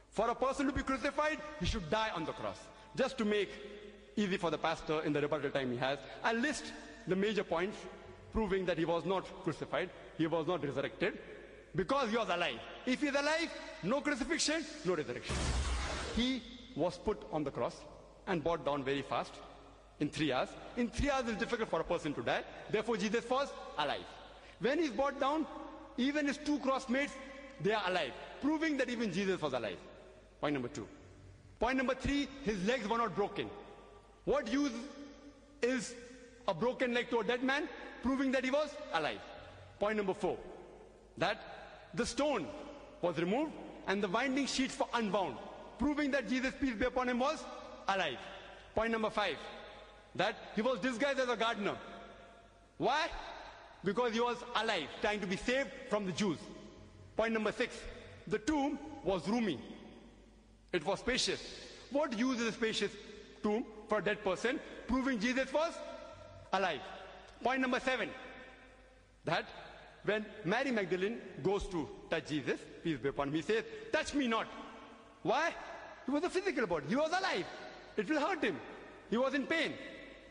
For a person to be crucified, he should die on the cross. Just to make easy for the pastor in the rebuttal time he has, I'll list the major points proving that he was not crucified, he was not resurrected, because he was alive. If he is alive, no crucifixion, no resurrection. He was put on the cross and brought down very fast. In 3 hours. In 3 hours, it's difficult for a person to die. Therefore, Jesus was alive. When he's brought down, even his 2 crossmates, they are alive. Proving that even Jesus was alive. Point number 2. Point number 3, his legs were not broken. What use is a broken leg to a dead man? Proving that he was alive. Point number 4. That the stone was removed and the winding sheets were unbound. Proving that Jesus, peace be upon him, was alive. Point number 5. That he was disguised as a gardener. Why? Because he was alive, trying to be saved from the Jews. Point number 6. The tomb was roomy. It was spacious. What use is a spacious tomb for a dead person? Proving Jesus was alive. Point number 7. That when Mary Magdalene goes to touch Jesus, peace be upon him, he says, touch me not. Why? He was a physical body. He was alive. It will hurt him. He was in pain.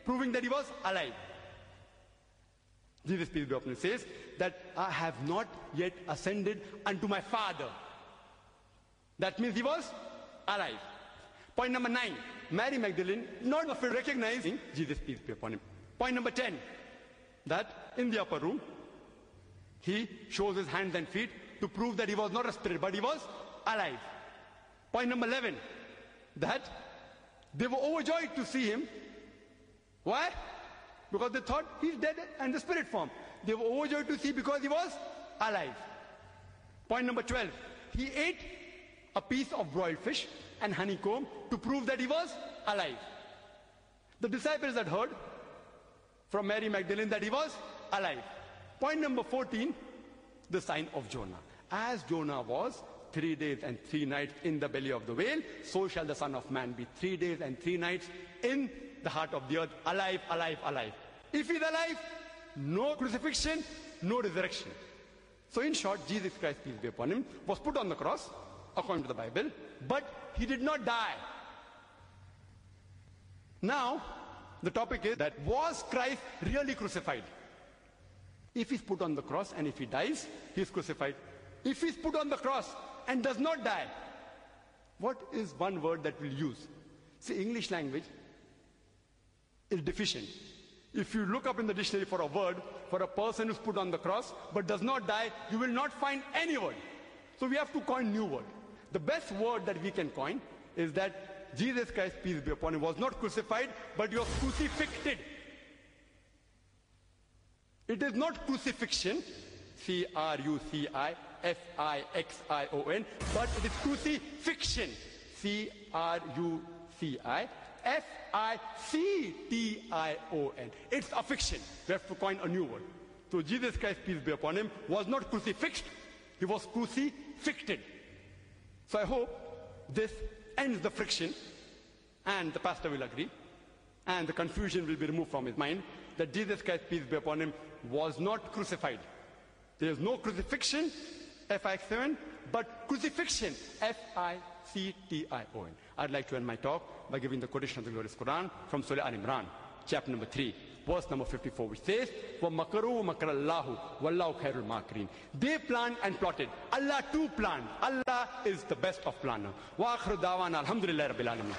Proving that he was alive. Jesus, peace be upon him, says that I have not yet ascended unto my Father. That means he was alive. Point number 9. Mary Magdalene, not recognizing Jesus, peace be upon him. Point number 10. That in the upper room, he shows his hands and feet to prove that he was not a spirit, but he was alive. Point number 11. That they were overjoyed to see him. Why? Because they thought he's dead and the spirit form. They were overjoyed to see because he was alive. Point number 12. He ate a piece of broiled fish and honeycomb to prove that he was alive. The disciples had heard from Mary Magdalene that he was alive. Point number 14. The sign of Jonah. As Jonah was 3 days and 3 nights in the belly of the whale, so shall the Son of Man be 3 days and 3 nights in the heart of the earth, alive, alive, alive. If he's alive, no crucifixion, no resurrection. So in short, Jesus Christ, peace be upon him, was put on the cross, according to the Bible, but he did not die. Now, the topic is that was Christ really crucified? If he's put on the cross and if he dies, he's crucified. If he's put on the cross and does not die, what is one word that we'll use? See, English language is deficient. If you look up in the dictionary for a word for a person who's put on the cross but does not die, you will not find any word. So we have to coin new word. The best word that we can coin is that Jesus Christ, peace be upon him, was not crucified, but he was crucifixed. It is not crucifixion, C-R-U-C-I-F-I-X-I-O-N, but it is crucifixion, C-R-U-C-I-F-I-X-I-O-N. F-I-C-T-I-O-N. It's a fiction. We have to coin a new word. So Jesus Christ, peace be upon him, was not crucifixed. He was crucifixed. So I hope this ends the friction, and the pastor will agree, and the confusion will be removed from his mind that Jesus Christ, peace be upon him, was not crucified. There is no crucifixion, F-I-X-7, but crucifixion, F-I-C-T-I-O-N. I'd like to end my talk by giving the quotation of the glorious Quran from Surah Al-Imran, chapter number 3, verse number 54, which says, وَمَكَرُوا وَمَكَرَ اللَّهُ وَاللَّهُ خَيْرُ الْمَاكِرِينَ. They planned and plotted. Allah too planned. Allah is the best of planners. وَآخِرُ دَعْوَانَا الْحَمْدُ لِلَّهِ رَبِّ الْعَالَمِينَ.